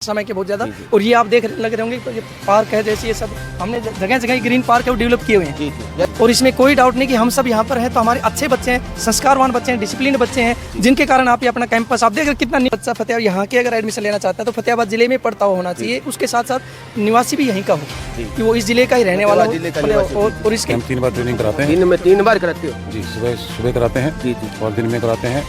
समय के बहुत ज़्यादा। और ये आप देख लग रहे होंगे तो ये पार्क है, जैसे ये सब हमने जगह जगह ग्रीन पार्क है वो डेवलप किए हुए हैं। और इसमें कोई डाउट नहीं कि हम सब यहाँ पर हैं तो हमारे अच्छे बच्चे हैं, संस्कारवान बच्चे हैं, डिसिप्लिन बच्चे हैं, जिनके कारण आप ये अपना कैंपस आप देख कितना बच्चा फतेहाबाद यहाँ के अगर एडमिशन लेना चाहता है तो फतेहाबाद जिले में पढ़ता हुआ होना चाहिए, उसके साथ साथ निवासी भी यहीं का हो कि वो इस जिले का ही रहने वाला हो। और इसके 3 बार ट्रेनिंग कराते हैं। दिन में 3 बार कराते हो जी, सुबह कराते हैं और दिन में कराते हैं,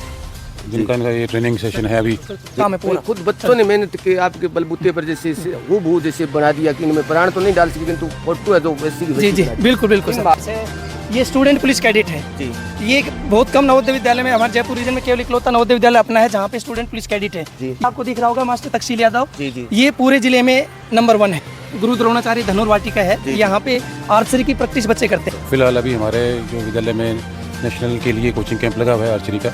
जिनका इनका ये ट्रेनिंग सेशन है अभी। काम है पूरा। खुद बच्चों ने मेहनत की आपके बलबूते पर जैसे हूबहू जैसे बना दिया कि इनमें प्राण तो नहीं डाल सके किंतु फोटो है तो वैसी की जी जी बिल्कुल बिल्कुल सर। ये स्टूडेंट पुलिस कैडेट है जी। ये बहुत कम नवोदय विद्यालय में, हमारे जयपुर रीजन में केवल इकलौता नवोदय विद्यालय अपना है जहाँ पे स्टूडेंट पुलिस कैडेट है जी। आपको दिख रहा होगा मास्टर तकसील यादव जी। ये पूरे जिले में नंबर 1 है। गुरु द्रोणाचार्य धनुर वाटिका है, यहाँ पे आर्चरी की प्रैक्टिस बच्चे करते हैं। फिलहाल अभी हमारे जो विद्यालय में नेशनल के लिए कोचिंग कैंप लगा हुआ है आर्चरी का।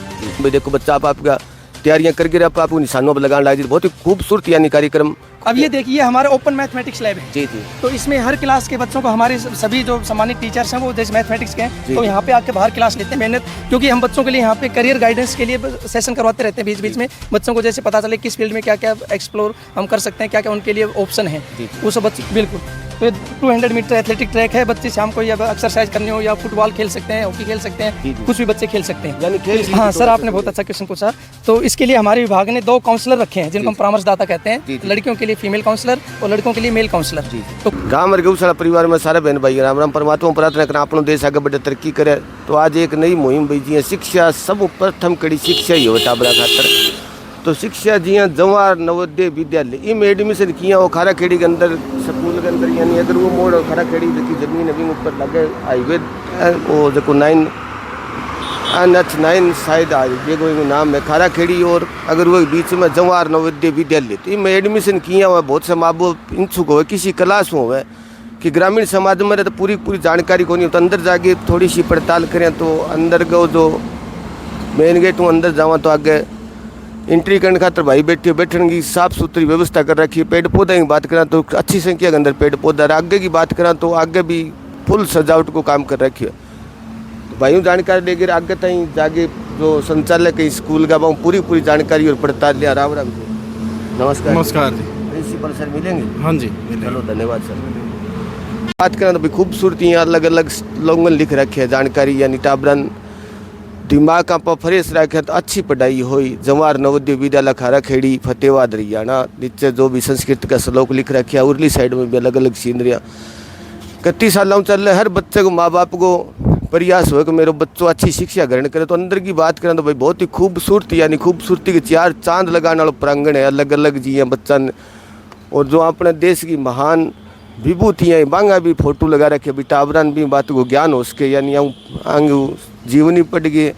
देखो बच्चा आपका तैयारियां करके आपको निशानों पर लगाने लगा, बहुत ही खूबसूरत यानी कार्यक्रम। अब ये देखिए हमारा ओपन मैथमेटिक्स लैब है जी। तो इसमें हर क्लास के बच्चों को हमारे सभी जो सम्मानित टीचर्स हैं वो जैसे मैथमेटिक्स के हैं तो यहाँ पे आके बाहर क्लास लेते हैं मेहनत, क्योंकि हम बच्चों के लिए यहाँ पे करियर गाइडेंस के लिए सेशन करवाते रहते हैं बीच बीच में, बच्चों को जैसे पता चले किस फील्ड में क्या क्या एक्सप्लोर हम कर सकते हैं, क्या क्या उनके लिए ऑप्शन है वो सब बच्चे। बिल्कुल। तो 200 मीटर एथलेटिक ट्रैक है, बच्चे शाम को या एक्सरसाइज करनी हो या फुटबॉल खेल सकते हैं, हॉकी खेल सकते हैं, कुछ भी बच्चे खेल सकते हैं। हाँ सर, आपने बहुत अच्छा क्वेश्चन पूछा। तो इसके लिए हमारे विभाग ने 2 काउंसलर रखे हैं जिनको हम परामर्शदाता कहते हैं, लड़कियों के लिए फीमेल काउंसलर और लड़कों के लिए मेल काउंसलर। तो गाँव और गौशाला परिवार में सारे बहन भाई राम राम परमात्मा प्रार्थना करें अपना देश आगे बढ़े तरक्की करे। तो आज एक नई मुहिम बजी है शिक्षा सब प्रथम कड़ी शिक्षा ही हो टाबरा खातर। तो शिक्षा जी जवाहर नवोदय विद्यालय इनमें एडमिशन किया वो खारा खेड़ी के अंदर स्कूल के अंदर, यानी अगर वो मोड़ खारा खेड़ी की जमीन अभी ऊपर लगे हाईवे वो जो 9 शायद ये कोई नाम है खारा खेड़ी, और अगर वो बीच में जवाहर नवोदय विद्यालय तो इनमें एडमिशन किया हुआ बहुत से माँ बाप इच्छुक हो किसी क्लास में हो कि ग्रामीण समाज में तो पूरी जानकारी को नहीं, तो अंदर जाके थोड़ी सी पड़ताल करें तो अंदर को जो मेन गेट में अंदर जावा तो आगे एंट्री करने खातर भाई बैठने की साफ सुथरी व्यवस्था कर रखी है। पेड़ पौधे की बात करें तो अच्छी संख्या के अंदर पेड़ पौधा, आगे की बात करें तो आगे भी फुल सजावट को काम कर रखी है। तो भाइयों जानकारी लेकर आगे तक जाके जो संचालक है स्कूल का पूरी जानकारी और पड़ताल लिया। राम राम जी, नमस्कार जी। प्रिंसिपल सर मिलेंगे? हाँ जी चलो धन्यवाद सर। बात करें तो भाई खूबसूरती अलग अलग लोगों ने लिख रखी है जानकारी, यानी टाबरन दिमाग आप फ्रेश रखे तो अच्छी पढ़ाई हुई। जवाहर नवोदय विद्यालय खारा खेड़ी फतेहाबाद हरियाणा, नीचे जो भी संस्कृत का श्लोक लिख रखे है, उर्ली साइड में भी अलग अलग सीनरियाँ। 31 सालों चल रहे हर बच्चे को माँ बाप को प्रयास हो कि मेरे बच्चों अच्छी शिक्षा ग्रहण करे। तो अंदर की बात करें तो भाई बहुत ही खूबसूरती, यानी खूबसूरती के 4 चांद लगाने वाला प्रांगण है, अलग अलग जी हैं बच्चा ने। और जो अपने देश की महान विभूतियाँ बांगा भी फोटो लगा रखे, अभी टाबरान भी बात को ज्ञान हो सके, यानी आंग जीवनी पढ़ के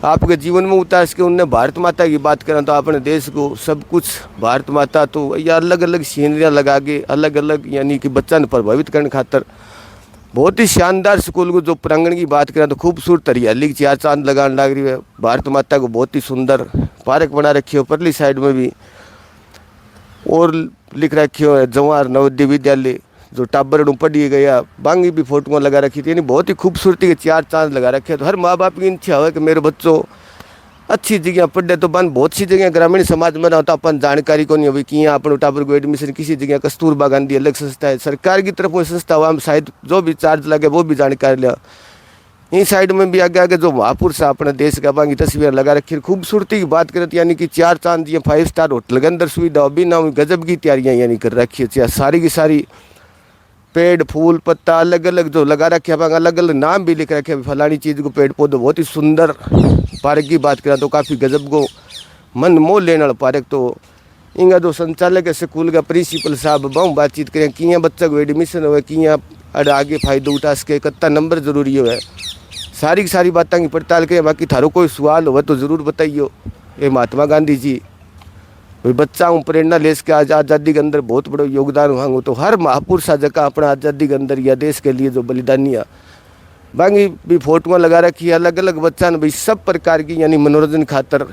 आपके जीवन में उतार सके। उनने भारत माता की बात करें तो अपने देश को सब कुछ भारत माता, तो ये अलग अलग सीनरियाँ लगा के अलग अलग यानी कि बच्चा ने प्रभावित करने खातर बहुत ही शानदार स्कूल को जो प्रांगण की बात करें तो खूबसूरत हरियाली की 4 चांद लगाने लग रही है। भारत माता को बहुत ही सुंदर पार्क बना रखी है, परली साइड में भी और लिख रखी है जवाहर नवोदय विद्यालय जो टाबर पढ़ी गया, बांगी भी फोटो लगा रखी थी, यानी बहुत ही खूबसूरती के 4 चांद लगा रखे। तो हर माँ बाप की इच्छा हो कि मेरे बच्चों अच्छी जगह पढ़े। तो बन बहुत सी जगह ग्रामीण समाज में रहता अपन जानकारी को नहीं हो कि यहाँ अपन टाबर को एडमिशन किसी जगह कस्तूरबा गांधी अलग संस्था है, सरकार की तरफ वो संस्था हुआ, हम शायद जो भी चार्ज लगे वो भी जानकारी लिया। इन साइड में भी आगे आगे जो महापुरुष अपने देश का बांगी तस्वीर लगा रखी है। खूबसूरती की बात करें तो यानी कि 4 चांद जी 5 स्टार होटल के अंदर सुविधा भी ना गजब की तैयारियाँ यानी कर रखी है। सारी की सारी पेड़ फूल पत्ता अलग अलग जो लगा रखे हैं, अलग अलग नाम भी लिख रखे हैं फलानी चीज़ को पेड़ पौधे। बहुत ही सुंदर पार्क की बात करें तो काफ़ी गजब को मन मोह लेने वाला पार्क। तो इनका जो संचालक है स्कूल का प्रिंसिपल साहब बहुत बातचीत करें कि बच्चा को एडमिशन हो कि आगे फायदा उठा सके, कितना नंबर जरूरी है, सारी की सारी बातों की पड़ताल करें। बाकी थारो कोई सवाल हो तो ज़रूर बताइए। ये महात्मा गांधी जी बच्चा हूँ प्रेरणा ले सके आज आज़ादी के अंदर बहुत बड़ा योगदान हुआ। तो हर महापुरुष जगह अपना आज़ादी के अंदर या देश के लिए जो बलिदानियाँ बाकी भी फोटोआँ लगा रखी है अलग अलग बच्चा ने भाई सब प्रकार की, यानी मनोरंजन खातर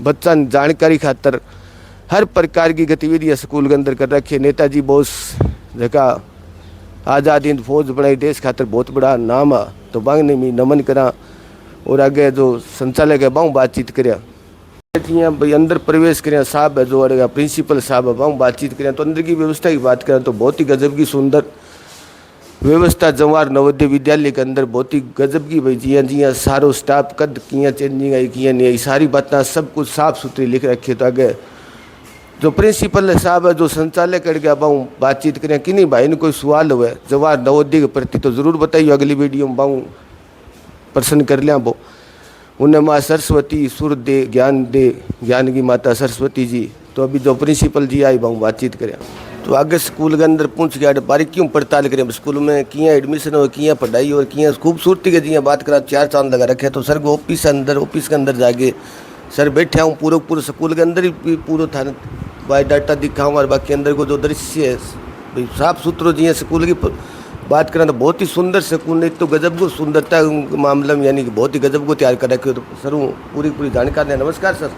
बच्चा जानकारी खातर हर प्रकार की गतिविधियाँ स्कूल के अंदर कर रखी है। नेताजी बोस जगह आज़ाद हिंद फौज बनाई देश खातर बहुत बड़ा नाम है। तो बांग ने भी नमन करा और आगे जो संचालक है बाँग बातचीत करा। यहाँ भाई अंदर प्रवेश करें साहब है जो अड़ेगा प्रिंसिपल साहब है वहाँ बातचीत करें तो अंदर की व्यवस्था की बात करें तो बहुत ही गजब की सुंदर व्यवस्था जवाहर नवोदय विद्यालय के अंदर बहुत ही गजब की भाई जिया जिया सारो स्टाफ कद किया चेंजिंग आई किया नहीं आई सारी बातें सब कुछ साफ सुथरी लिख रखी तो आगे जो प्रिंसिपल साहब है जो संचालक करके अब बातचीत करें कि नहीं भाई ने कोई सवाल हुआ जवाहर नवोदय के प्रति तो ज़रूर बताइए अगली वीडियो में बाऊँ प्रसन्न कर लिया वो उन्हें माँ सरस्वती सुर दे ज्ञान की माता सरस्वती जी तो अभी जो प्रिंसिपल जी आई बाऊँ बातचीत करें तो आगे स्कूल के अंदर पूछ के बारीकियों पड़ताल करें स्कूल में किया एडमिशन हो किया पढ़ाई और किया खूबसूरती के जी बात करा 4 चांद लगा रखे तो सर को ऑफिस के अंदर जाके सर बैठे हूँ पूरे स्कूल के अंदर ही पूरा था बायोडाटा दिखाऊँ और बाकी अंदर को जो दृश्य है भाई साफ सुथरो जी स्कूल की बात करें तो बहुत ही सुंदर स्कूल ने तो गजब को सुंदरता मामले में यानी कि बहुत ही गजब को तैयार कर रखे हो तो सर हूँ पूरी जानकारी है। नमस्कार सर।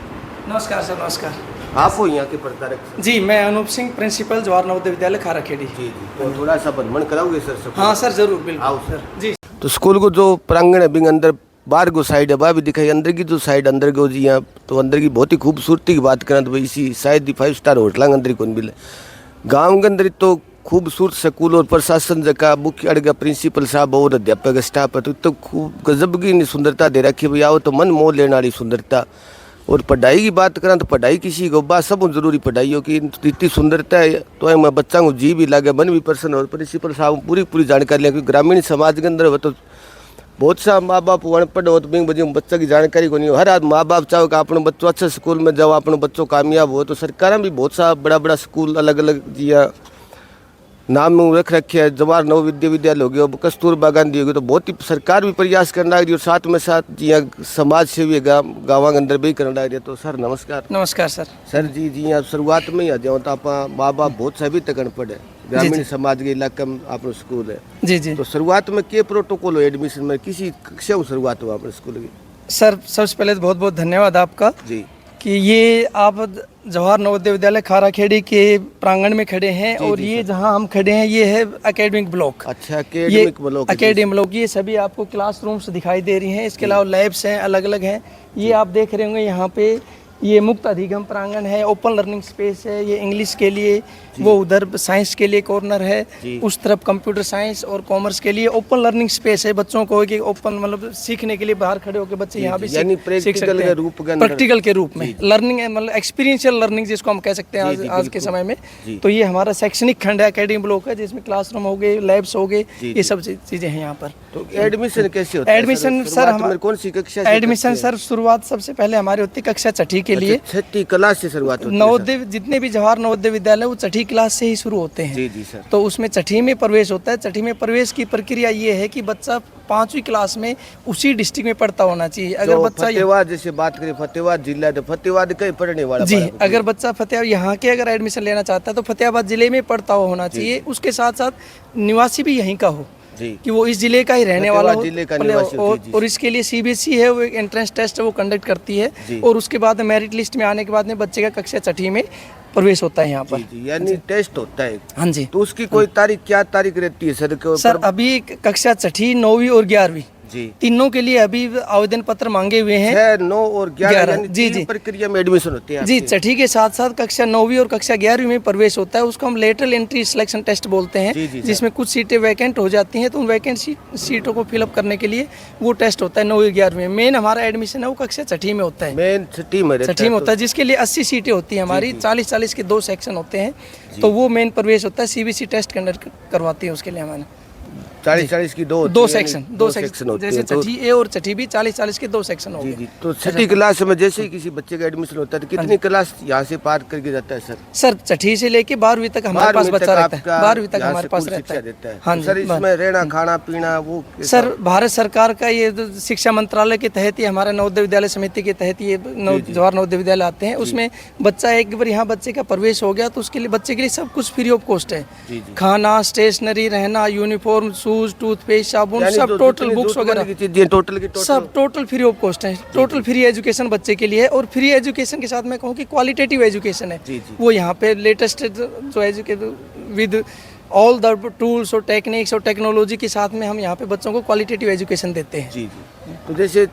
नमस्कार सर। नमस्कार। आप हो यहाँ के प्रधारक? जी मैं अनूप सिंह प्रिंसिपल जवाहर नवोदय विद्यालय खाराखेड़ी। जी तो थोड़ा सा भ्रमण कराओगे सर? हाँ सर जरूर बिल्कुल। आओ सर। जी तो स्कूल को जो प्रांगण है बिंग अंदर बाहर को साइड है वह भी दिखाई अंदर की जो साइड अंदर को जी यहाँ तो अंदर की बहुत ही खूबसूरती की बात करें तो भाई इसी शायद 5 स्टार होटल अंदर को मिले गाँव के अंदर तो खूबसूरत स्कूल और प्रशासन जगह मुख्य अड़गा प्रिंसिपल साहब और अध्यापक स्टाफ है तो खूब गजब की सुंदरता दे रखी भाई आओ तो मन मोह लेने वाली सुंदरता। और पढ़ाई की बात करें तो पढ़ाई किसी को बात सब जरूरी पढ़ाई हो कि इतनी सुंदरता है तो मैं बच्चा को जी भी लगे मन भी प्रसन्न हो। प्रिंसिपल साहब पूरी जानकारी लें क्योंकि ग्रामीण समाज के अंदर हो तो बहुत सा माँ बाप अनपढ़ हो तो बिंग बजी बच्चा की जानकारी को नहीं हो। हर आज माँ बाप चाहो कि अपने बच्चों अच्छे स्कूल में जाओ अपने बच्चों कामयाब हो तो सरकार भी बहुत सा बड़ा स्कूल अलग अलग जिया नाम रख रखे है जवाहर नवोदय विद्यालय हो गया कस्तूरबा गांधी हो गया तो बहुत ही सरकार भी प्रयास करना है और साथ में साथ जी समाज सेवी गाँव के अंदर भी करना है। तो सर नमस्कार। नमस्कार सर। सर जी यहाँ शुरुआत में ही आ जाओ तो आप माँ बाप बहुत सभी तक अनपढ़ है ग्रामीण समाज के इलाके में आप स्कूल है। जी जी। तो शुरुआत में क्या प्रोटोकॉल हो एडमिशन में किसी कक्षा में शुरुआत हुआ अपने स्कूल की? सर सबसे पहले बहुत बहुत धन्यवाद आपका जी कि ये आप जवाहर नवोदय विद्यालय खाराखेड़ी के प्रांगण में खड़े हैं और ये जहां हम खड़े हैं ये है एकेडमिक ब्लॉक। अच्छा एकेडमिक ब्लॉक। एकेडमिक ब्लॉक ये सभी आपको क्लासरूम्स दिखाई दे रही हैं। इसके अलावा लैब्स हैं अलग अलग हैं। ये आप देख रहे होंगे यहाँ पे ये मुक्त अधिगम प्रांगण है ओपन लर्निंग स्पेस है। ये इंग्लिश के लिए वो उधर साइंस के लिए कॉर्नर है उस तरफ कंप्यूटर साइंस और कॉमर्स के लिए ओपन लर्निंग स्पेस है बच्चों को कि ओपन मतलब सीखने के लिए बाहर खड़े होकर बच्चे यहाँ भी सीख सकते हैं प्रैक्टिकल के रूप में लर्निंग मतलब एक्सपीरियंशियल लर्निंग जिसको हम कह सकते हैं आज के समय में। तो ये हमारा शैक्षणिक खंड है एकेडमिक ब्लॉक है जिसमें क्लासरूम हो गए लैब्स हो गए ये सब चीजें हैं यहाँ पर। तो एडमिशन कैसे होता है? एडमिशन सर हमारे कौन सी कक्षा? एडमिशन सर शुरुआत सबसे पहले हमारी होती है कक्षा 6ठी के लिए। 6ठी क्लास से शुरुआत होती है? नवोदय जितने भी जवाहर नवोदय विद्यालय वो 6ठी क्लास से ही शुरू होते हैं। जी जी सर। तो उसमें 6ठी में प्रवेश होता है। 6ठी में प्रवेश की प्रक्रिया ये है कि बच्चा 5वीं क्लास में उसी डिस्ट्रिक्ट में पढ़ता होना चाहिए। अगर बच्चा फतेहाबाद जैसे बात करें फतेहाबाद जिला तो फतेहाबाद कहीं पढ़ने वाला जी अगर बच्चा फतेहाबाद यहाँ के अगर एडमिशन लेना चाहता है तो फतेहाबाद जिले में पढ़ता हुआ होना चाहिए। उसके साथ साथ निवासी भी यहीं का हो कि वो इस जिले का ही रहने वाला हो और इसके लिए सीबीएसई है वो एक एंट्रेंस टेस्ट वो कंडक्ट करती है और उसके बाद मेरिट लिस्ट में आने के बाद में बच्चे का कक्षा 6ठी में प्रवेश होता है यहाँ पर। यानी टेस्ट होता है। हाँ जी। तो उसकी कोई तारीख क्या तारीख रहती है सर? सर अभी कक्षा 6ठी 9वीं और 11वीं जी तीनों के लिए अभी आवेदन पत्र मांगे हुए हैं। 6, 9 और 11 जी जी प्रक्रिया में एडमिशन होते हैं जी। 6ठी के साथ साथ कक्षा 9वीं और कक्षा 11वीं में प्रवेश होता है उसको हम लेटरल एंट्री सिलेक्शन टेस्ट बोलते हैं जिसमें कुछ सीटें वैकेंट हो जाती हैं तो उन वैकेंट सीटों को फिलअप करने के लिए वो टेस्ट होता है 9वीं 11वीं में। मेन हमारा एडमिशन है वो कक्षा 6ठी में होता है। मेन 6ठी में होता है जिसके लिए 80 सीटें होती हैं हमारी 40-40 के 2 सेक्शन होते हैं तो वो मेन प्रवेश होता है। सीबीएसई टेस्ट कंडक्ट करवाती है उसके लिए हमारे 40-40 की दो सेक्शन जैसे 6ठी ए और 6ठी बी 40-40 के 2 सेक्शन हो गए। तो 6ठी क्लास में जैसे ही किसी बच्चे का एडमिशन होता है तो कितनी क्लास यहाँ से पार करके जाता है सर? सर 6ठी से लेके 12वीं तक हमारे पास बच्चा रहता है। 12वीं तक हमारे पास रहता है। हाँ सर इसमें रहना खाना पीना वो सर भारत सरकार का ये शिक्षा मंत्रालय के तहत ही हमारे नवोदय विद्यालय समिति के तहत ये जवाहर नवोदय विद्यालय आते हैं। उसमें बच्चा एक बार यहाँ बच्चे का प्रवेश हो गया तो उसके लिए बच्चे के लिए सब कुछ फ्री ऑफ कॉस्ट है। खाना स्टेशनरी रहना यूनिफॉर्म शूज टूथपेस्ट साबुन सब टोटल बुक्स वगैरह सब टोटल फ्री ऑफ कॉस्ट है। टोटल फ्री एजुकेशन बच्चे के लिए है और फ्री एजुकेशन के साथ मैं कहूँ कि क्वालिटेटिव एजुकेशन है वो यहाँ पे लेटेस्ट जो education with all the tools और टेक्निक्स और टेक्नोलॉजी के साथ में हम यहाँ पे बच्चों को क्वालिटेटिव एजुकेशन देते हैं। तो जैसे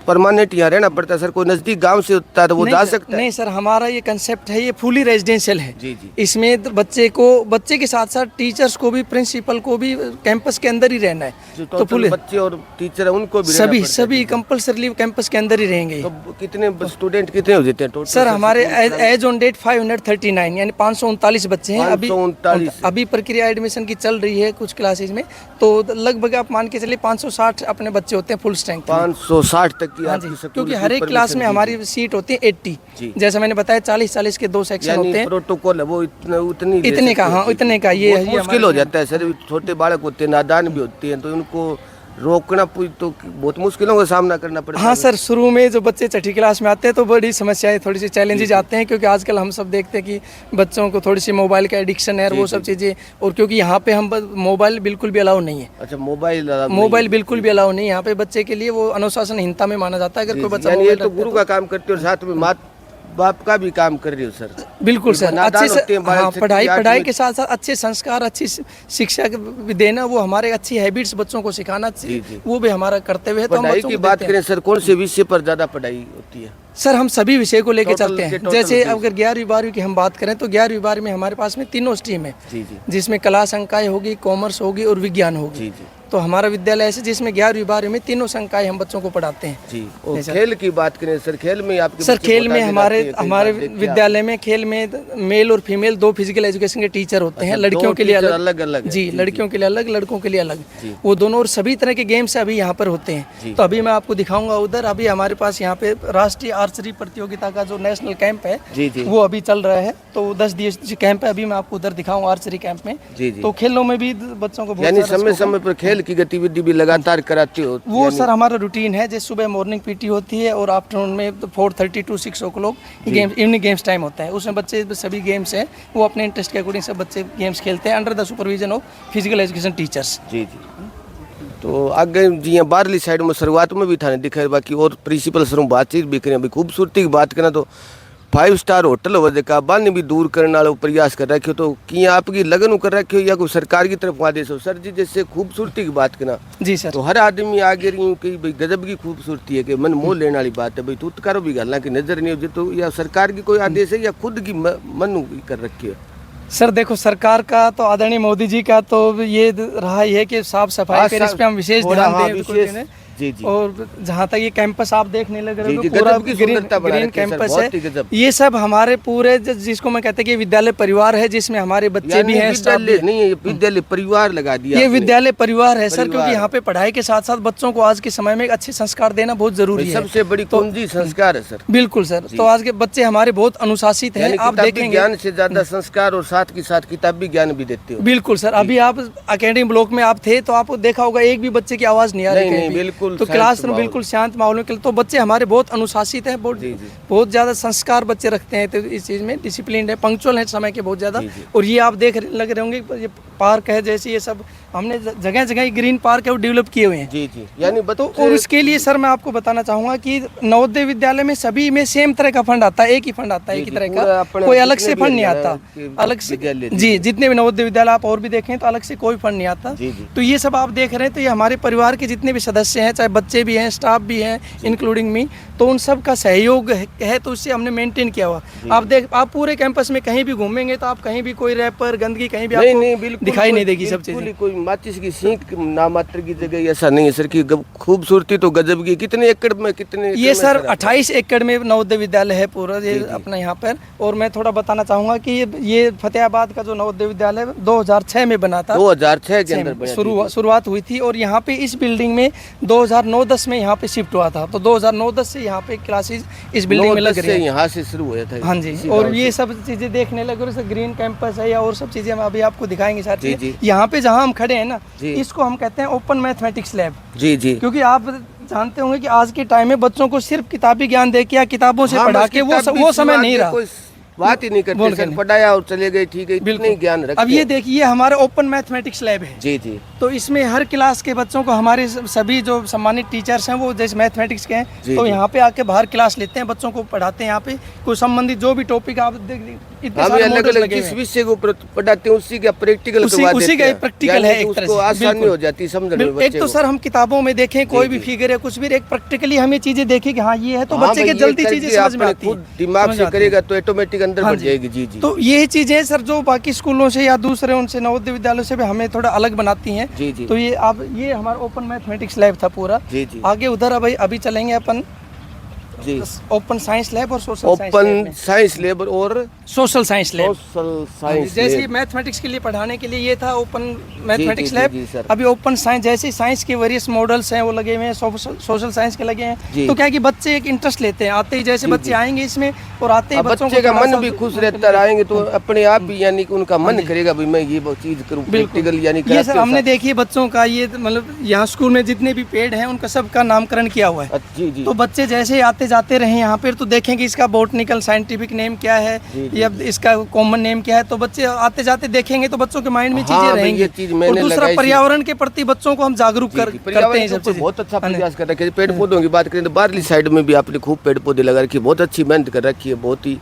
परमानेंट यहाँ रहना पड़ता है सर, कोई नजदीक गांव से होता है तो वो जा सकता है? नहीं सर, हमारा ये कंसेप्ट है, ये फुली रेजिडेंशियल है। जी जी। इसमें तो बच्चे के साथ साथ टीचर्स को भी, प्रिंसिपल को भी कैंपस के अंदर ही रहना है। जो तो टोटल बच्चे और टीचर है उनको भी रहना पड़ता है? सभी कंपलसरी कैंपस के अंदर ही रहेंगे। तो कितने स्टूडेंट कितने हो जाते हैं टोटल? सर हमारे एज ऑन डेट 539 यानी 539 बच्चे हैं। 539 अभी प्रक्रिया एडमिशन की चल रही है कुछ क्लासेज में, तो लगभग आप मान के चलिए 560 अपने बच्चे होते हैं फुल स्ट्रेंथ। 560 तक की हाँ आपकी जी, स्कूल क्योंकि की हर एक क्लास में परमिशन हमारी सीट होती है 80। जी। जैसे मैंने बताया 40 के 2 सेक्शन होते हैं। प्रोटोकॉल है वो इतने का, हाँ इतने का ये है। मुश्किल हो जाता है सर, छोटे बालक होते हैं, नादान भी होते हैं, तो उनको रोकना तो बहुत मुश्किलों का सामना करना पड़ता है। हाँ सर, शुरू में जो बच्चे छठी क्लास में आते हैं तो बड़ी समस्याएं, थोड़ी सी चैलेंजेस आते हैं, क्योंकि आजकल हम सब देखते हैं कि बच्चों को थोड़ी सी मोबाइल का एडिक्शन है और वो सब चीज़ें, और क्योंकि यहाँ पे हम मोबाइल बिल्कुल भी अलाउ नहीं है। अच्छा, मोबाइल बिल्कुल भी अलाउ नहीं है यहाँ पे। बच्चे के लिए वो अनुशासनहीनता में माना जाता है अगर कोई बच्चा ये मोबाइल तो गुरु का काम करते हो और साथ में माँ बाप का भी काम कर रही हो सर। बिल्कुल सर, नादान होते अच्छे हैं, हाँ, पढ़ाई पढ़ाई के साथ साथ अच्छे संस्कार, अच्छी शिक्षा देना, वो हमारे अच्छी हैबिट्स बच्चों को सिखाना, वो भी हमारा कर्तव्य है। तो हम पढ़ाई बच्चों की को बात देते हैं। करें सर, कौन से विषय पर ज्यादा पढ़ाई होती है? सर हम सभी विषय को लेके टोटल चलते के हैं। टोटल जैसे विषय। अगर 11वीं 12वीं की हम बात करें तो 11वीं 12वीं में हमारे पास में तीनों स्ट्रीम है, जी जी जिसमें कला संकाय होगी, कॉमर्स होगी और विज्ञान होगी। जी जी तो हमारा विद्यालय ऐसे जिसमें 11वीं 12वीं में तीनों संकाय हम बच्चों को पढ़ाते हैं। जी। और खेल की बात करें सर, खेल में आपके सर बच्चे खेल को में आगे हमारे लाते हैं, कई हमारे बार देखते हैं विद्यालय में खेल में मेल और फीमेल 2 फिजिकल एजुकेशन के टीचर होते हैं। अच्छा, लड़कियों दो के लिए टीचर अलग अलग-अलग है। जी, जी, लड़कियों के लिए अलग, लड़कों के लिए अलग, जी। वो दोनों, और सभी तरह के गेम्स अभी यहाँ पर होते हैं। तो अभी मैं आपको दिखाऊंगा उधर। अभी हमारे पास यहाँ पे राष्ट्रीय आर्चरी प्रतियोगिता का जो नेशनल कैंप है जी जी वो अभी चल रहा है, तो 10 दिवसीय कैंप है। अभी मैं आपको उधर दिखाऊंगा आर्चरी कैंप में। जी जी। तो खेलों में भी बच्चों को बहुत यानी सारा समय scope है। समय पर खेल की गतिविधि भी लगातार कराते हो? वो सर हमारा रूटीन है, जैसे सुबह मॉर्निंग पीटी होती है और आफ्टरनून में 4:30 to 6 o'clock game, evening games time होता है। उसमें बच्चे सभी गेम्स हैं, वो अपने इंटरेस्ट के अकॉर्डिंग सब बच्चे गेम्स खेलते हैं under the supervision of physical education teachers. जी जी। तो आगे जी बाहरली साइड में शुरुआत में भी थाने दिखाए, बाकी और प्रिंसिपल सर बातचीत भी करें। अभी खूबसूरती की बात करें तो 5 स्टार होटल हो का बाने भी दूर करने वाला प्रयास कर रखे हो, तो कि आपकी लगन कर रखे हो या कोई सरकार की तरफ आदेश हो? सर जी जैसे खूबसूरती की बात करना जी सर, तो हर आदमी आगे रही हूँ कि भाई गजब की खूबसूरती है कि मन मोह लेने वाली बात है, भाई तू उत्कारो भी गलना की नजर नहीं हो, तो या सरकार की कोई आदेश है या खुद की मन कर रखी है? सर देखो, सरकार का तो आदरणीय मोदी जी का तो ये रहा ही है कि साफ सफाई पे इस पे हम विशेष ध्यान दें बिल्कुल दें। जी जी। और जहाँ तक ये कैंपस आप देखने लग रहे हो, जी, तो पूरा गजब की सुंदरता बना ग्रीन रखी है सर, कैंपस बहुत ही है। गजब। ये सब हमारे पूरे जिसको मैं कहते हैं कि विद्यालय परिवार है, जिसमें हमारे बच्चे भी हैं, स्टाफ भी विद्यालय है। नहीं है, ये विद्यालय परिवार लगा दिया ये आपने। विद्यालय परिवार है सर, क्योंकि परिवार। यहाँ पे पढ़ाई के साथ साथ बच्चों को आज के समय में एक अच्छे संस्कार देना बहुत जरूरी है। सबसे बड़ी कुंजी संस्कार है सर। बिल्कुल सर, तो आज के बच्चे हमारे बहुत अनुशासित हैं। यानी आप किताबी देखेंगे ज्ञान से ज्यादा संस्कार और साथ के साथ किताबी ज्ञान भी देते हो। बिल्कुल सर, अभी आप एकेडमी ब्लॉक में आप थे तो आपको देखा होगा एक भी बच्चे की आवाज नहीं आ रही नहीं, कहीं भी। बिल्कुल तो शांत क्लासरूम माहौल। बिल्कुल शांत माहौल में, तो बच्चे हमारे बहुत अनुशासित हैं, बहुत ज्यादा संस्कार बच्चे रखते हैं। तो इस चीज में डिसिप्लिन है, पंक्चुअल है समय के बहुत ज्यादा। और ये आप देख लग रहे होंगे ये पार्क है, जैसे ये सब हमने जगह जगह ग्रीन पार्क है वो डेवलप किए हुए हैं। जी जी। यानी तो और इसके लिए सर मैं आपको बताना चाहूंगा कि नवोदय विद्यालय में सभी में सेम तरह का फंड आता है, एक ही फंड आता है, एक ही तरह का, कोई अलग से फंड नहीं आता, अलग से। जी, जितने भी नवोदय विद्यालय आप और भी देखें तो अलग से कोई फंड नहीं आता। तो ये सब आप देख रहे हैं, तो ये हमारे परिवार के जितने भी सदस्य हैं, चाहे बच्चे भी हैं, स्टाफ भी हैं, इंक्लूडिंग मी, तो उन सब का सहयोग है, तो उससे हमने मेंटेन किया हुआ। आप पूरे कैंपस में कहीं भी घूमेंगे तो आप कहीं भी कोई रैपर गंदगी कहीं भी आपको दिखाई नहीं देगी। सब चीजें कोई माचिस की सीख ना मात्र की जगह ऐसा नहीं है सर की खूबसूरती तो गजब की। कितने एकड़ में कितने? ये सर 28 एकड़ में नवोदय विद्यालय है पूरा ये अपना यहाँ पर। और मैं थोड़ा बताना चाहूंगा कि ये फतेहाबाद का जो नवोदय विद्यालय 2006 में बना था। 2006 के अंदर शुरुआत हुई थी और यहाँ पे इस बिल्डिंग में 2009-10 में यहाँ पे शिफ्ट हुआ था। तो 2009-10 से यहाँ पे क्लासेज इस बिल्डिंग में लग रही है, यहाँ से शुरू हुआ था। हाँ जी। और ये सब चीजें देखने लगे, जैसे ग्रीन कैंपस है या और सब चीजें हम अभी आपको दिखाएंगे साथ। यहाँ पे जहाँ हम खड़े हैं ना, इसको हम कहते हैं ओपन मैथमेटिक्स लैब। जी जी। क्योंकि आप जानते होंगे कि आज के टाइम में बच्चों को सिर्फ किताबी ज्ञान दे के या किताबों से पढ़ा के वो समय नहीं रहा, बात ही नहीं करते सर, पढ़ाया और चले गए, ठीक है, बिल्कुल ज्ञान रखते। अब ये देखिए हमारा ओपन मैथमेटिक्स लैब है। जी जी। तो इसमें हर क्लास के बच्चों को हमारे सभी जो सम्मानित टीचर्स हैं वो जैसे मैथमेटिक्स के हैं तो यहाँ पे आके बाहर क्लास लेते हैं, बच्चों को पढ़ाते हैं। यहाँ पे कोई संबंधित जो भी टॉपिक आप इतने सारे अलग मॉडल्स अलग लगे जिस हुए हैं। विषय को पढ़ाते हैं उसी का प्रैक्टिकल उसी का प्रैक्टिकल है, एक तरह से आसानी हो जाती है समझने में। एक तो सर हम किताबों में देखें कोई भी फिगर है कुछ भी, एक प्रैक्टिकली हमें चीजें देखें कि हाँ ये है, तो बच्चे के जल्दी चीजें समझ में आती है, दिमाग से करेगा तो ऑटोमेटिक अंदर बढ़ जाएगी। जी जी। तो ये चीजें सर जो बाकी स्कूलों से या दूसरे उनसे नवोदय विद्यालयों से भी हमें थोड़ा अलग बनाती हैं। जी जी। तो ये आप ये हमारा ओपन मैथमेटिक्स लैब था पूरा। जी जी। आगे उधर अभी चलेंगे अपन जी। ओपन साइंस लैब और सोशल ओपन साइंस लैब और social science lab. Social science जैसे मैथमेटिक्स के लिए पढ़ाने के लिए ये था ओपन मैथमेटिक्स जी, लैब। जी, सर। अभी ओपन साइंस जैसे साइंस के वेरियस मॉडल्स हैं वो लगे हुए हैं, सोशल साइंस के लगे हैं। तो क्या है कि बच्चे एक इंटरेस्ट लेते हैं, आते ही जैसे बच्चे आएंगे इसमें और आते ही बच्चे का मन भी खुश रहता है, आएंगे तो अपने आप भी यानी कि उनका मन करेगा भाई मैं ये चीज करूं प्रैक्टिकल यानी ये सर हमने देखिए बच्चों का ये मतलब यहाँ स्कूल में जितने भी पेड़ हैं उनका सबका नामकरण किया हुआ है। जी जी। तो बच्चे जैसे आते जाते रहे यहाँ पे तो देखेंगे इसका बॉटनिकल साइंटिफिक नेम क्या है या इसका कॉमन नेम क्या है, तो बच्चे आते जाते देखेंगे तो बच्चों के माइंड में चीजें रहेंगी। और दूसरा पर्यावरण के प्रति बच्चों को हम जागरूक करते हैं। सब बहुत अच्छा प्रयास कर रखे हैं। पेड़ पौधों की बात करें तो बाहरली साइड में भी आपने खूब पेड़ पौधे लगा रखे, बहुत अच्छी मेहनत कर रखी है, बहुत ही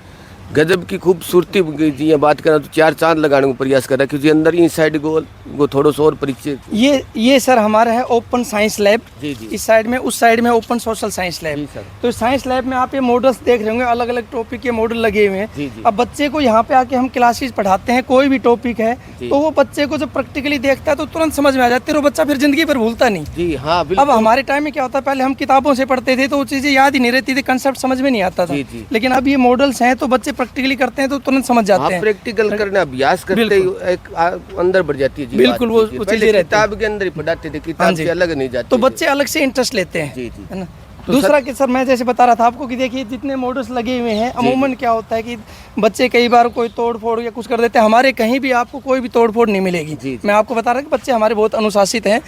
गजब की खूबसूरती जी बात करें तो 4 चांद लगाने को प्रयास कर रहा है क्योंकि अंदर इन साइड को थोड़ा सा और परिचय। ये सर हमारा है ओपन साइंस लैब। जी जी। इस साइड में उस साइड में ओपन सोशल साइंस लैब। तो साइंस लैब में आप ये मॉडल्स देख रहे होंगे, अलग अलग टॉपिक के मॉडल लगे हुए हैं। अब बच्चे को यहाँ पे आके हम क्लासेस पढ़ाते हैं, कोई भी टॉपिक है तो वो बच्चे को जब प्रैक्टिकली देखता है तो तुरंत समझ में आ जाती है और बच्चा फिर जिंदगी पर भूलता नहीं। जी हाँ। अब हमारे टाइम में क्या होता है, पहले हम किताबों से पढ़ते थे तो वो चीजें याद ही नहीं रहती थी, कंसेप्ट समझ में नहीं आता था। लेकिन अब ये मॉडल्स हैं तो बच्चे प्रैक्टिकली करते हैं तो तुरंत समझ जाते हैं। प्रैक्टिकल करना अभ्यास करते ही एक अंदर बढ़ जाती है। बिल्कुल वो चीजें किताब के अंदर ही पढ़ाते थे, किताब से अलग नहीं जाते तो बच्चे अलग से इंटरेस्ट लेते हैं। जी जी। है ना। दूसरा कि सर मैं जैसे बता रहा था आपको कि देखिए जितने मॉडल्स लगे हुए हैं अमूमन क्या होता है कि बच्चे कई बार कोई तोड़ फोड़ या कुछ कर देते हैं, हमारे कहीं भी आपको कोई भी तोड़ फोड़ नहीं मिलेगी। मैं आपको बता रहा हूँ कि बच्चे हमारे बहुत अनुशासित हैं,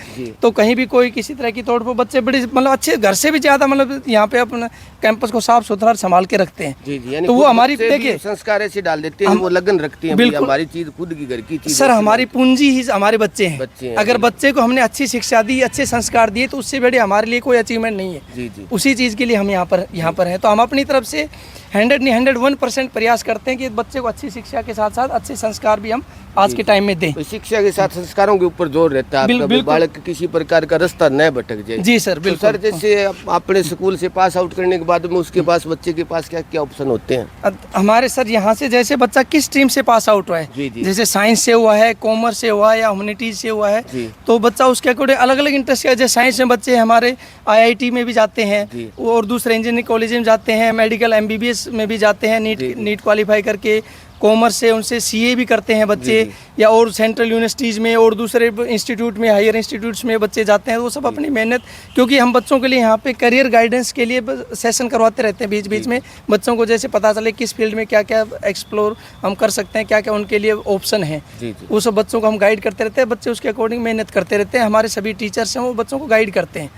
तो कहीं भी कोई किसी तरह की तोड़ फोड़, बच्चे बड़ी मतलब अच्छे घर से भी ज्यादा मतलब यहाँ पे अपना कैंपस को साफ सुथरा संभाल के रखते हैं। जी जी। तो वो हमारी देखिए संस्कार ऐसे डाल देते हैं, वो लगन रखते हैं बिल्कुल हमारी चीज खुद की घर की चीज। सर हमारी पूंजी ही हमारे बच्चे हैं। अगर बच्चे को हमने अच्छी शिक्षा दी, अच्छे संस्कार दिए तो उससे बड़े हमारे लिए कोई अचीवमेंट नहीं है। जी जी। उसी चीज के लिए हम यहाँ पर हैं। तो हम अपनी तरफ से 101% प्रयास करते हैं कि बच्चे को अच्छी शिक्षा के साथ साथ अच्छे संस्कार भी हम आज के टाइम में दें। तो शिक्षा के साथ संस्कारों के ऊपर जोर रहता है आपका, बालक किसी प्रकार का रास्ता न भटक जाए। जी सर बिल्कुल। सर जैसे अपने स्कूल से पास आउट करने के बाद में उसके पास बच्चे के पास क्या क्या ऑप्शन होते हैं? हमारे सर यहाँ से जैसे बच्चा किस स्ट्रीम से पास आउट हुआ है, जैसे साइंस से हुआ है, कॉमर्स से हुआ है या ह्यूमैनिटीज से हुआ है, तो बच्चा उसके अकॉर्डिंग अलग अलग इंटरेस्ट है। जैसे साइंस में बच्चे हमारे IIT में भी जाते हैं और दूसरे इंजीनियरिंग कॉलेज में जाते हैं, मेडिकल MBBS में भी जाते हैं नीट क्वालिफाई करके। कॉमर्स से उनसे CA भी करते हैं बच्चे, या और सेंट्रल यूनिवर्सिटीज़ में और दूसरे इंस्टीट्यूट में, हायर इंस्टीट्यूट्स में बच्चे जाते हैं। वो सब अपनी मेहनत, क्योंकि हम बच्चों के लिए यहाँ पे करियर गाइडेंस के लिए सेशन करवाते रहते हैं बीच बीच में, बच्चों को जैसे पता चले किस फील्ड में क्या क्या एक्सप्लोर हम कर सकते हैं, क्या क्या उनके लिए ऑप्शन है, वो सब बच्चों को हम गाइड करते रहते हैं। बच्चे उसके अकॉर्डिंग मेहनत करते रहते हैं, हमारे सभी टीचर्स हैं वो बच्चों को गाइड करते हैं।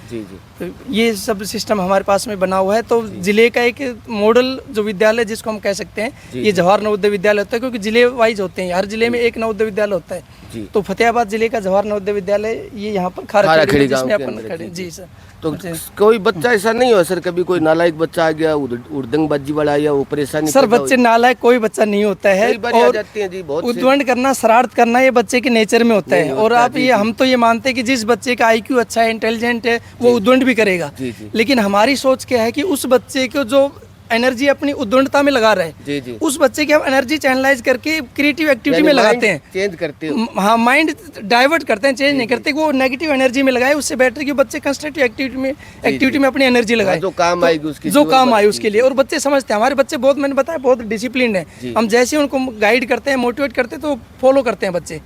तो ये सब सिस्टम हमारे पास में बना हुआ है। तो जिले का एक मॉडल जो विद्यालय जिसको हम कह सकते हैं, ये जवाहर नवोदय विद्यालय होता है, क्योंकि जिले वाइज होते हैं, हर जिले में एक नवोदय विद्यालय होता है। तो फतेहाबाद जिले का जवाहर नवोदय विद्यालय ये यहाँ पर खाराखेड़ी जिसमें अपन खड़े। जी सर। तो कोई बच्चा ऐसा नहीं हो सर, कभी कोई नालायक बच्चा आ गया, उड़दंगबाजी वाला आया, वो परेशानी? सर बच्चे नालायक कोई बच्चा नहीं होता है, और उद्दंड करना, शरारत करना ये बच्चे के नेचर में होता है। और आप ये हम तो ये मानते हैं कि जिस बच्चे का IQ अच्छा है, इंटेलिजेंट है, वो उद्दंड भी करेगा। लेकिन हमारी सोच क्या है कि उस बच्चे को जो एनर्जी अपनी उद्दंडता में लगा रहे हैं, उस बच्चे की हम एनर्जी चैनलाइज करके क्रिएटिव एक्टिविटी में लगाते हैं, चेंज करते हैं। हाँ, माइंड डाइवर्ट करते हैं, चेंज नहीं करते, वो नेगेटिव एनर्जी में लगाए। उससे बेटर कि बच्चे कंस्ट्रक्टिव एक्टिविटी में अपनी एनर्जी लगाए, जो काम आएगी उसकी, जो काम आए उसके लिए। और बच्चे समझते हैं, हमारे बच्चे बहुत, मैंने बताया, बहुत डिसिप्लिन है। हम जैसे उनको गाइड करते हैं, मोटिवेट करते हैं, तो फॉलो करते हैं बच्चे।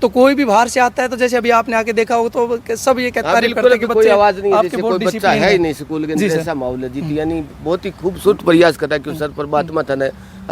तो कोई भी बाहर से आता है तो जैसे अभी आपने आके देखा हो तो सब ये तारीफ करते हैं कि बच्चे आपके बहुत डिसिप्लिन है। नहीं स्कूल के अंदर ऐसा माहौल है जी, यानी बहुत ही खूबसूरत प्रयास करता है कि सर परमात्मा था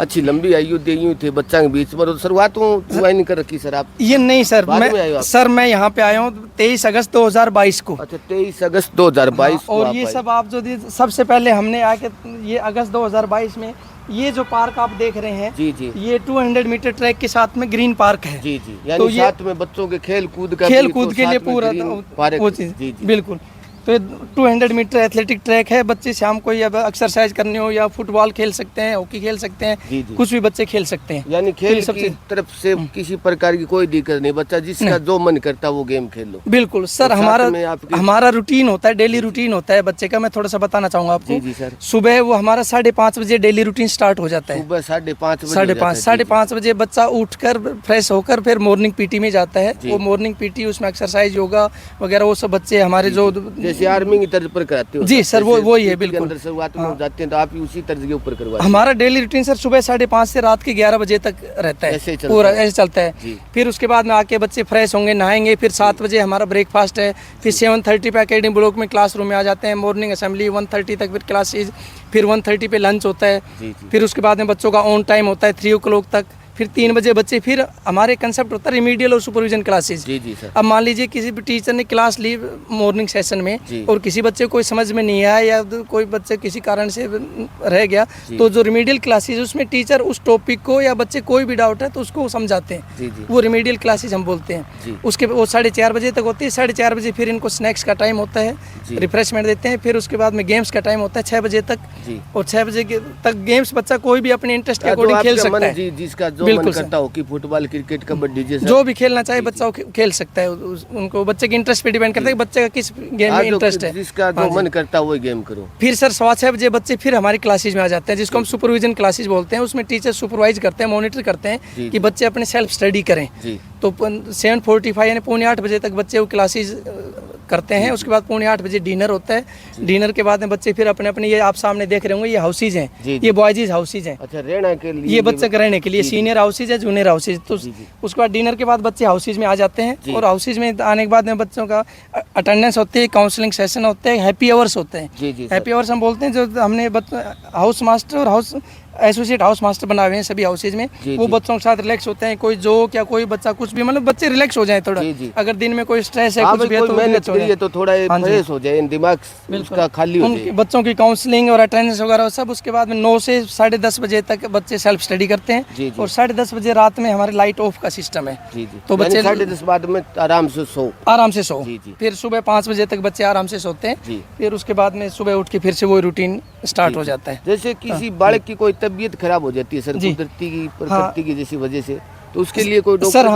अच्छी लंबी आयु दे यूं थे बच्चा के बीच में, तो शुरुआत ज्वाइन कर रखी सर आप? ये नहीं सर, बाद में आए हो आप? सर मैं यहाँ पे आया हूँ 23 अगस्त 2022 को। अच्छा 23 अगस्त 2022 को और आप ये आए। सब आप जो सबसे पहले हमने आके ये अगस्त 2022 में ये जो पार्क आप देख रहे हैं, जी जी ये 200 मीटर ट्रैक के साथ में ग्रीन पार्क है। जी जी, यानी तो ये साथ में बच्चों के खेल कूद का खेल भी, कूद तो के लिए साथ में पूरा ग्रीन पार्क। वो चीज़ जी जी बिल्कुल। तो ये 200 मीटर एथलेटिक ट्रैक है, बच्चे शाम को या एक्सरसाइज करनी हो या फुटबॉल खेल सकते हैं, हॉकी खेल सकते हैं, जी जी। कुछ भी बच्चे खेल सकते हैं। यानी तो खेल ये सब की चीज़- तरफ से किसी प्रकार की कोई दिक्कत नहीं, बच्चा जिसका जो मन करता है वो गेम खेल लो। बिल्कुल सर, तो साथ हमारा में आपके- हमारा रूटीन होता है, डेली रूटीन होता है बच्चे का। मैं थोड़ा सा बताना चाहूँगा जी आपको। जी सर। सुबह वो हमारा 5:30 बजे डेली रूटीन स्टार्ट हो जाता है। सुबह 5:30 बजे 5:30 बजे बच्चा उठकर फ्रेश होकर फिर मॉर्निंग पीटी में जाता है। वो मॉर्निंग पीटी, उसमें एक्सरसाइज, योगा वगैरह वो सब बच्चे हमारे जो जैसे आर्मी की तर्ज पर कराते हो जी सर, वो जैसे वही है के बिल्कुल। अंदर शुरुआत में जाते हैं तो आप उसी तर्ज के ऊपर करवाते हैं। हमारा डेली रूटीन सर सुबह 5:30 से रात के 11 बजे तक रहता है, ऐसे ही चलता पूरा है। ऐसे चलता है। जी। फिर उसके बाद में आके बच्चे फ्रेश होंगे, नहाएंगे, फिर 7 बजे हमारा ब्रेकफास्ट है, फिर 7:30 पे अकेडमी ब्लॉक में क्लासरूम में आ जाते हैं, मॉर्निंग असेंबली 1:30 तक फिर क्लासेज, फिर 1:30 पे लंच होता है। जी जी फिर उसके बाद में बच्चों का ऑन टाइम होता है 3 o'clock तक। फिर 3 बजे बच्चे, फिर हमारे कंसेप्ट होता है रिमीडियल और सुपरविजन क्लासेज। जी जी सर। अब मान लीजिए किसी भी टीचर ने क्लास ली मॉर्निंग सेशन में जी। और किसी बच्चे को कोई समझ में नहीं आया या कोई बच्चे किसी कारण से रह गया, तो जो रिमीडियल क्लासेज उसमें टीचर उस टॉपिक को या बच्चे कोई भी डाउट है तो उसको समझाते हैं। जी जी वो रिमीडियल क्लासेज हम बोलते जी। हैं। उसके वो 4:30 बजे तक होती है। 4:30 बजे फिर इनको स्नैक्स का टाइम होता है, जी। रिफ्रेशमेंट देते हैं। फिर उसके बाद में गेम्स का टाइम होता है 6 बजे तक। जी। और 6 बजे तक गेम्स बच्चा कोई भी अपने इंटरेस्ट के तो अकॉर्डिंग खेल आपका सकता मन है। जी जिसका जो बिल्कुल मन सर। करता हो कि फुटबॉल, क्रिकेट, कबड्डी जैसा जो भी खेलना चाहे बच्चा वो खेल सकता है। उनको बच्चे के इंटरेस्ट पे डिपेंड करता है कि बच्चे का किस गेम में इंटरेस्ट है। जिसका हाँ जो जी। मन करता है वही गेम करो। फिर सर 6:15 बजे बच्चे फिर हमारी क्लासेज में आ जाते हैं, जिसको हम सुपरविजन क्लासेज बोलते हैं। उसमें टीचर सुपरवाइज करते हैं, मॉनिटर करते जी, हैं जी। कि बच्चे अपने सेल्फ स्टडी करें। जी तो 7:45 यानी 7:45 बजे तक बच्चे वो क्लासेज करते हैं। उसके बाद 7:45 बजे डिनर होता है। डिनर के बाद में बच्चे फिर अपने अपने, ये आप सामने देख रहे होंगे, ये हाउसेज हैं, जी, जी। ये बॉयज हाउसेज हैं। अच्छा, रहने के लिए ये बच्चे रहने के लिए सीनियर हाउसेज है, जूनियर हाउसेज। तो जी, जी। उसके बाद डिनर के बाद बच्चे हाउसेज में आ जाते जी। हैं। और हाउसेज में आने के बाद में बच्चों का अटेंडेंस होती है, काउंसलिंग सेशन होते हैं, हैप्पी आवर्स होते हैं। जी जी सर। हैप्पी आवर्स हम बोलते हैं, जो हमने हाउस मास्टर और हाउस एसोसिएट हाउस मास्टर बनाए हुए हैं सभी हाउसेज में। जी, वो जी। बच्चों के साथ रिलैक्स होते हैं, कोई जोक या कोई बच्चा कुछ भी, मतलब बच्चे रिलैक्स हो जाए थोड़ा। जी, जी। अगर दिन में कोई स्ट्रेस है, हाँ, कुछ भी है कोई तो मेहनत relax हो करिए जाए। तो थोड़ा हाँ जी। फ्रेश हो जाए, दिमाग उसका खाली हो उनके जाए। बच्चों की काउंसलिंग और अटेंडेंस वगैरह सब। उसके बाद में 9 से 10:30 बजे तक बच्चे सेल्फ स्टडी करते हैं। जी, जी। और 10:30 बजे रात में हमारे लाइट ऑफ का सिस्टम है। जी जी, तो बच्चे 10:30 बाद में आराम से सो। आराम से सो। जी, जी। फिर सुबह 5 बजे तक बच्चे आराम से सोते हैं। जी। फिर उसके बाद में सुबह उठ के फिर से वो रूटीन स्टार्ट हो जाता है। जैसे किसी बालक की कोई तबीयत खराब हो जाती है सर, जी। कुदरती की प्रकृति की जैसी वजह से, तो उसके लिए कोई डॉक्टर सर की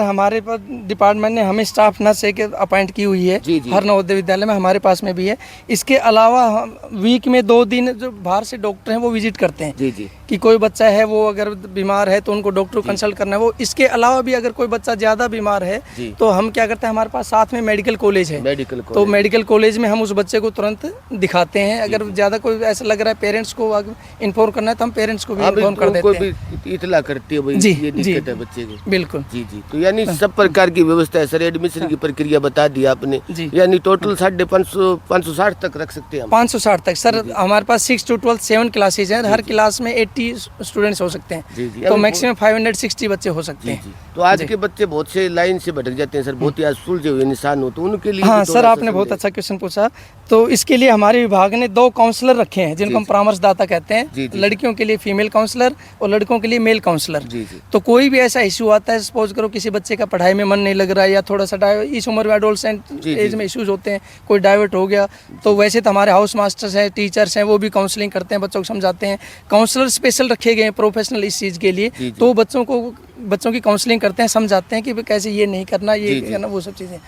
हमारे सुविधा? डिपार्टमेंट ने हमें स्टाफ नर्स एक अपॉइंट की हुई है। जी, जी। हर नवोदय विद्यालय में हमारे पास में भी है। इसके अलावा वीक में 2 दिन जो बाहर से डॉक्टर हैं वो विजिट करते हैं जी जी कि कोई बच्चा है वो अगर बीमार है तो उनको डॉक्टर को कंसल्ट करना है। वो इसके अलावा भी अगर कोई बच्चा ज़्यादा बीमार है जी। तो हम क्या करते हैं, हमारे पास साथ में मेडिकल कॉलेज है। मेडिकल तो मेडिकल कॉलेज में हम उस बच्चे को तुरंत दिखाते हैं। अगर ज़्यादा कोई ऐसा लग रहा है पेरेंट्स को इन्फॉर्म करना है तो हम पेरेंट्स को भी इन्फॉर्म कर देते हैं। भी इतला करती है भाई जी, ये जी। दिक्कत है बच्चे की। बिल्कुल जी जी, तो यानी सब प्रकार की व्यवस्था है सर। एडमिशन की प्रक्रिया बता दी आपने, जी। यानी टोटल 560 तक रख सकते हैं हम। 560 तक सर। हमारे पास 6 to 12 7 क्लासेज हैं। हर क्लास में 80 स्टूडेंट्स हो सकते हैं। जी, जी। तो अभी मैक्सिमम 560 बच्चे हो सकते जी हैं। जी, तो आज के बच्चे बहुत से लाइन से भटक जाते हैं सर, बहुत ही आज सुलझे हुए इंसान हो, तो उनके लिए हाँ भी सर, थोड़ा सा आपने बहुत समझाइए। अच्छा क्वेश्चन पूछा। तो इसके लिए हमारे विभाग ने 2 काउंसलर रखे हैं जिनको हम परामर्शदाता कहते हैं। जी, जी। लड़कियों के लिए फीमेल काउंसलर और लड़कों के लिए मेल काउंसलर। जी जी तो कोई भी ऐसा इशू आता है, सपोज करो किसी बच्चे का पढ़ाई में मन नहीं लग रहा है या थोड़ा सा इस उम्र में एडोलसेंट जी, एज जी। में इश्यूज होते हैं, कोई डाइवर्ट हो गया, तो वैसे तो हमारे हाउस मास्टर्स हैं, टीचर्स हैं, वो भी काउंसलिंग करते हैं, बच्चों को समझाते हैं। काउंसलर स्पेशल रखे गए हैं प्रोफेशनल इस चीज़ के लिए। जी, जी। तो बच्चों की काउंसलिंग करते हैं, समझाते हैं कि कैसे ये नहीं करना, जी, ये जी। करना, वो सब चीज़ें।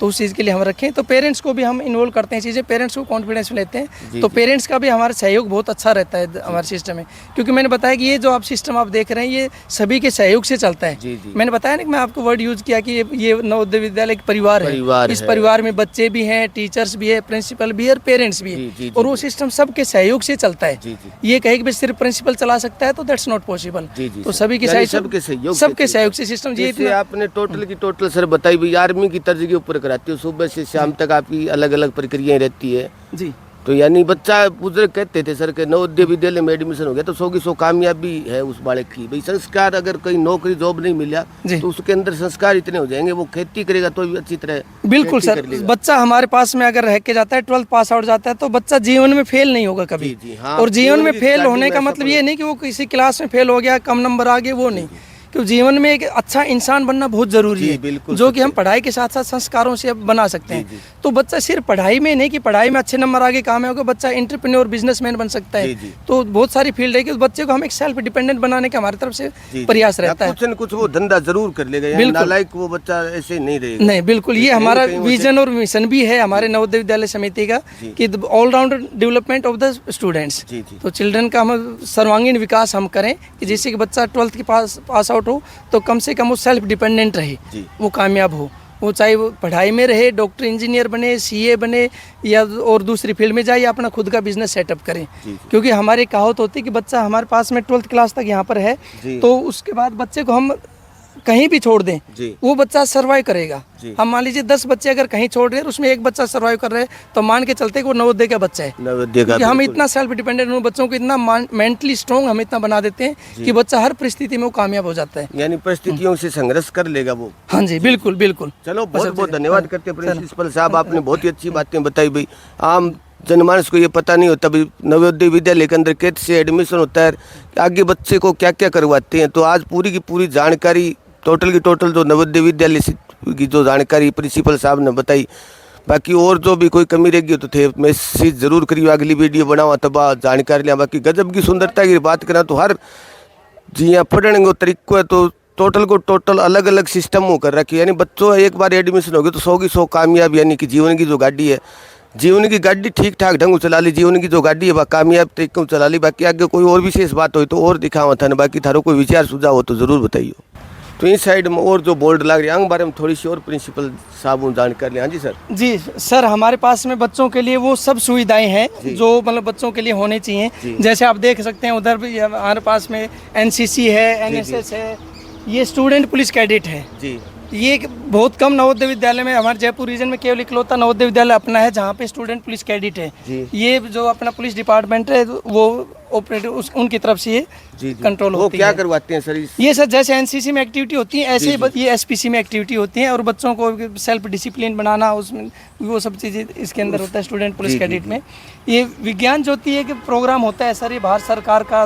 तो उस चीज़ के लिए हम रखें। तो पेरेंट्स को भी हम इन्वॉल्व करते हैं चीज़ें, पेरेंट्स को कॉन्फिडेंस में लेते हैं। जी, तो जी। पेरेंट्स का भी हमारा सहयोग बहुत अच्छा रहता है हमारे सिस्टम में। क्योंकि मैंने बताया कि ये जो आप सिस्टम आप देख रहे हैं ये सभी के सहयोग से चलता है। जी, जी। मैंने बताया ना कि मैं आपको वर्ड यूज किया कि ये नवोदय विद्यालय एक परिवार परिवार है। इस है। परिवार में बच्चे भी हैं, टीचर्स भी है, प्रिंसिपल भी है और पेरेंट्स भी जी, है। जी, और वो जी। सिस्टम सबके सहयोग से चलता है। जी, जी। ये कहे कि सिर्फ प्रिंसिपल चला सकता है तो दैट्स नॉट पॉसिबल। जी, जी, तो सर। सभी के यानी सहयोग सबके सहयोग से सिस्टम। जैसे आपने टोटल की टोटल सर बताई भाई, आर्मी की तर्ज के ऊपर कराती हो, सुबह से शाम तक आपकी अलग अलग प्रक्रियाएं रहती है। जी तो यानी बच्चा बुजुर्ग कहते थे सर के नवोदय विद्यालय में एडमिशन हो गया तो 100 की 100 कामयाबी है उस बालक की। भाई संस्कार अगर कहीं नौकरी जॉब नहीं मिला तो उसके अंदर संस्कार इतने हो जाएंगे, वो खेती करेगा तो भी अच्छी तरह बिल्कुल सर। बच्चा हमारे पास में अगर रह के जाता है, 12th पास आउट जाता है, तो बच्चा जीवन में फेल नहीं होगा कभी। जी, हाँ, और जीवन में फेल होने का मतलब ये नहीं कि वो किसी क्लास में फेल हो गया, कम नंबर आ गए, वो नहीं। क्योंकि जीवन में एक अच्छा इंसान बनना बहुत जरूरी है, जो कि हम पढ़ाई के साथ साथ संस्कारों से बना सकते हैं। तो बच्चा सिर्फ पढ़ाई में नहीं कि पढ़ाई में अच्छे नंबर आगे काम होगा, बच्चा एंटरप्रेन्योर बिजनेसमैन बन सकता है। तो बहुत सारी फील्ड है कि उस बच्चे को हम एक सेल्फ डिपेंडेंट बनाने का हमारी तरफ से प्रयास रहता है। कुछ न कुछ वो धंधा जरूर कर लेगा, नालायक वो बच्चा ऐसे नहीं रहेगा। नहीं, बिल्कुल, ये हमारा विजन और मिशन भी है हमारे नवोदय विद्यालय समिति का कि all round development of the students. तो चिल्ड्रन का हम सर्वांगीण विकास हम करें कि जैसे कि बच्चा 12th की पास आउट हो तो कम से कम वो सेल्फ डिपेंडेंट रहे, वो कामयाब हो। वो चाहे वो पढ़ाई में रहे, डॉक्टर इंजीनियर बने, सीए बने, या और दूसरी फील्ड में जाए, या अपना खुद का बिजनेस सेटअप करें। क्योंकि हमारी कहावत होती है कि बच्चा हमारे पास में 12th क्लास तक यहाँ पर है, तो उसके बाद बच्चे को हम कहीं भी छोड़ दें वो बच्चा सर्वाइव करेगा। हम मान लीजिए 10 बच्चे अगर कहीं छोड़ रहे हैं, उसमें एक बच्चा सर्वाइव कर रहे हैं, तो मान के चलते कि वो नवोदय का बच्चा है। क्योंकि हम इतना सेल्फ डिपेंडेंट उन बच्चों को इतना मेंटली स्ट्रॉन्ग हम इतना बना देते हैं कि बच्चा हर परिस्थिति में वो कामयाब हो जाता है, यानी परिस्थितियों से संघर्ष कर लेगा वो। हाँ जी, बिल्कुल बिल्कुल। चलो, बहुत बहुत धन्यवाद करते हैं प्रिंसिपल साहब, आपने बहुत ही अच्छी बातें बताई। भाई आम जनमानस को ये पता नहीं होता भाई नवोदय विद्यालय के अंदर कैसे एडमिशन होता है, आगे बच्चे को क्या क्या करवाते हैं। तो आज पूरी की पूरी जानकारी टोटल की टोटल जो नवोदय विद्यालय की जो जानकारी प्रिंसिपल साहब ने बताई, बाकी और जो भी कोई कमी रहेगी तो थे मैसेज जरूर करिए, अगली वीडियो बनावा तब जानकारी लिया। बाकी गजब की सुंदरता की बात करें तो हर जी यहाँ पढ़ने को तरीको है, तो टोटल को टोटल अलग अलग सिस्टम हो कर रखी है। यानी बच्चों एक बार एडमिशन हो गया तो 100 की 100 कामयाब, यानी कि जीवन की जो गाड़ी है, जीवन की गाड़ी ठीक ठाक ढंग से चला ली, जीवन की जो गाड़ी है वह कामयाब तरीके से चला ली। बाकी आगे कोई और विशेष बात हो तो और दिखावा था, बाकी थारो कोई विचार सुझाव हो तो ज़रूर बताइए। तो इस साइड में और जो बोर्ड लग रही है उन बारे में थोड़ी सी और प्रिंसिपल साहब जानकारी लें। हाँ जी सर। जी सर, हमारे पास में बच्चों के लिए वो सब सुविधाएं हैं जो मतलब बच्चों के लिए होने चाहिए। जैसे आप देख सकते हैं उधर भी हमारे पास में एनसीसी है, एनएसएस है, ये स्टूडेंट पुलिस कैडेट है जी। ये बहुत कम नवोदय विद्यालय में, हमारे जयपुर रीजन में केवल इकलौता नवोदय विद्यालय अपना है जहाँ पे स्टूडेंट पुलिस कैडेट है। ये जो अपना पुलिस डिपार्टमेंट है वो ऑपरेटिव उनकी तरफ से ये कंट्रोल होती है। क्या करवाते हैं सर? ये सर जैसे एनसीसी में एक्टिविटी होती है ऐसे ही ये एसपीसी में एक्टिविटी होती है, और बच्चों को सेल्फ डिसिप्लिन बनाना, उसमें वो सब चीज़ें इसके अंदर होता है स्टूडेंट पुलिस कैडेट में। ये विज्ञान ज्योति एक प्रोग्राम होता है सर, ये भारत सरकार का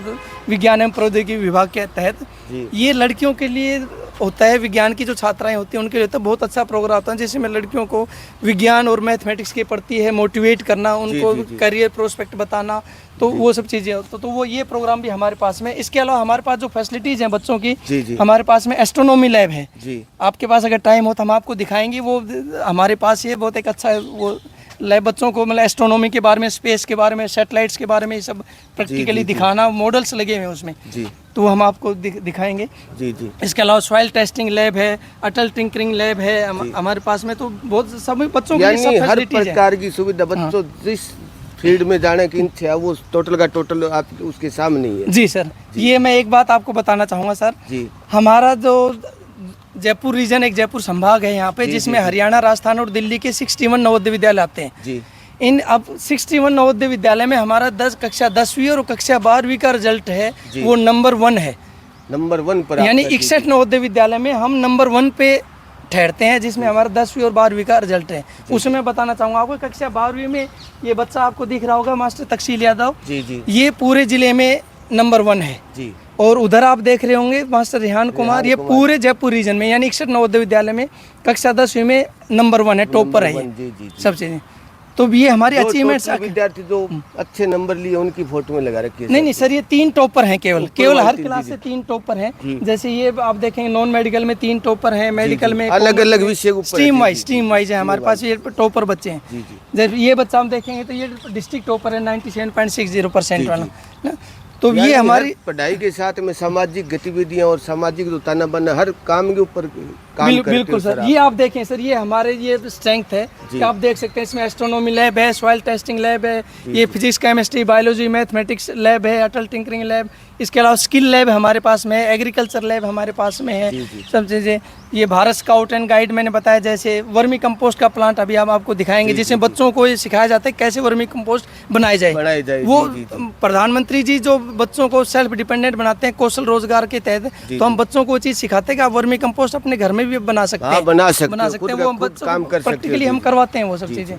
विज्ञान एवं प्रौद्योगिकी विभाग के तहत ये लड़कियों के लिए होता है। विज्ञान की जो छात्राएं होती हैं उनके लिए तो बहुत अच्छा प्रोग्राम होता है, जिसमें लड़कियों को विज्ञान और मैथमेटिक्स के प्रति है मोटिवेट करना, उनको करियर प्रोस्पेक्ट बताना, तो वो सब चीज़ें होती तो वो ये प्रोग्राम भी हमारे पास में। इसके अलावा हमारे पास जो फैसिलिटीज़ हैं बच्चों की, हमारे पास में एस्ट्रोनॉमी लैब है। आपके पास अगर टाइम हो तो हम आपको दिखाएंगे, वो हमारे पास ये बहुत एक अच्छा वो लैब बच्चों को मतलब एस्ट्रोनॉमी के बारे में, स्पेस के बारे में, सैटेलाइट्स के बारे में ये सब प्रैक्टिकली दिखाना, मॉडल्स लगे हुए हैं उसमें, तो हम आपको दिखाएंगे। इसके अलावा सॉइल टेस्टिंग लैब है, अटल टिंकरिंग लैब है हमारे पास में। तो बहुत सभी बच्चों के लिए सब हर प्रकार की सुविधा बच्चों जिस फील्ड में जाने की इच्छा वो टोटल का टोटल आप उसके सामने ही है। जी सर, ये मैं एक बात आपको बताना चाहूँगा सर, हमारा जो जयपुर रीजन एक जयपुर संभाग है यहाँ पे, जिसमें हरियाणा, राजस्थान और दिल्ली के 61 नवोदय विद्यालय आते हैं। इन अब 61 नवोदय विद्यालय में हमारा कक्षा 10वीं और कक्षा 12वीं का रिजल्ट है वो नंबर 1 है, नंबर 1 पर, यानी 61 नवोदय विद्यालय में हम नंबर 1 पे ठहरते हैं, जिसमें हमारा 10वीं और 12वीं का रिजल्ट है। उसमें बताना चाहूँगा आपको, कक्षा 12वीं में ये बच्चा आपको दिख रहा होगा मास्टर तकसील यादव, ये पूरे जिले में नंबर 1 है जी। और उधर आप देख रहे होंगे मास्टर रेहान कुमार, ये पूरे जयपुर रीजन में यानी 61 नवोदय विद्यालय में कक्षा 10वीं में नंबर 1 है, टॉपर है ये सब चीज़ें। तो ये हमारी अचीवमेंट्स। विद्यार्थी जो अच्छे नंबर लिए उनकी फोटो में लगा रखी है। नहीं सर, ये 3 टॉपर हैं, केवल हर क्लास से 3 टॉपर हैं। जैसे ये आप देखेंगे नॉन मेडिकल में 3 टॉपर हैं, मेडिकल में अलग अलग विषय स्ट्रीम वाइज है हमारे पास ये टॉपर बच्चे हैं। जैसे ये बच्चा हम देखेंगे तो ये डिस्ट्रिक्ट टॉपर है 97.60% वाला। तो ये हमारी पढ़ाई के साथ में सामाजिक गतिविधियां और सामाजिक जो ताना बाना हर काम के ऊपर काम करते बिल्कुल सर। ये आप देखें सर, ये हमारे ये स्ट्रेंथ है कि आप देख सकते हैं इसमें एस्ट्रोनॉमी लैब है, सॉइल टेस्टिंग लैब है, ये physics, chemistry, biology, mathematics lab है, अटल टिंकरिंग लैब, इसके अलावा स्किल लैब हमारे पास में है, एग्रीकल्चर लैब हमारे पास में है, सब चीज़ें। ये भारत स्काउट एंड गाइड मैंने बताया, जैसे वर्मी कंपोस्ट का प्लांट अभी हम आपको दिखाएंगे, जिसमें बच्चों को ये सिखाया जाता है कैसे वर्मी कंपोस्ट बनाए जाए। वो प्रधानमंत्री जी जो बच्चों को सेल्फ डिपेंडेंट बनाते हैं कौशल रोजगार के तहत, तो हम बच्चों को वो चीज़ सिखाते हैं कि आप वर्मी कंपोस्ट अपने घर में भी बना सकते हैं, बना सकते हैं। वो बच्चों को प्रैक्टिकली हम करवाते हैं वो सब चीज़ें।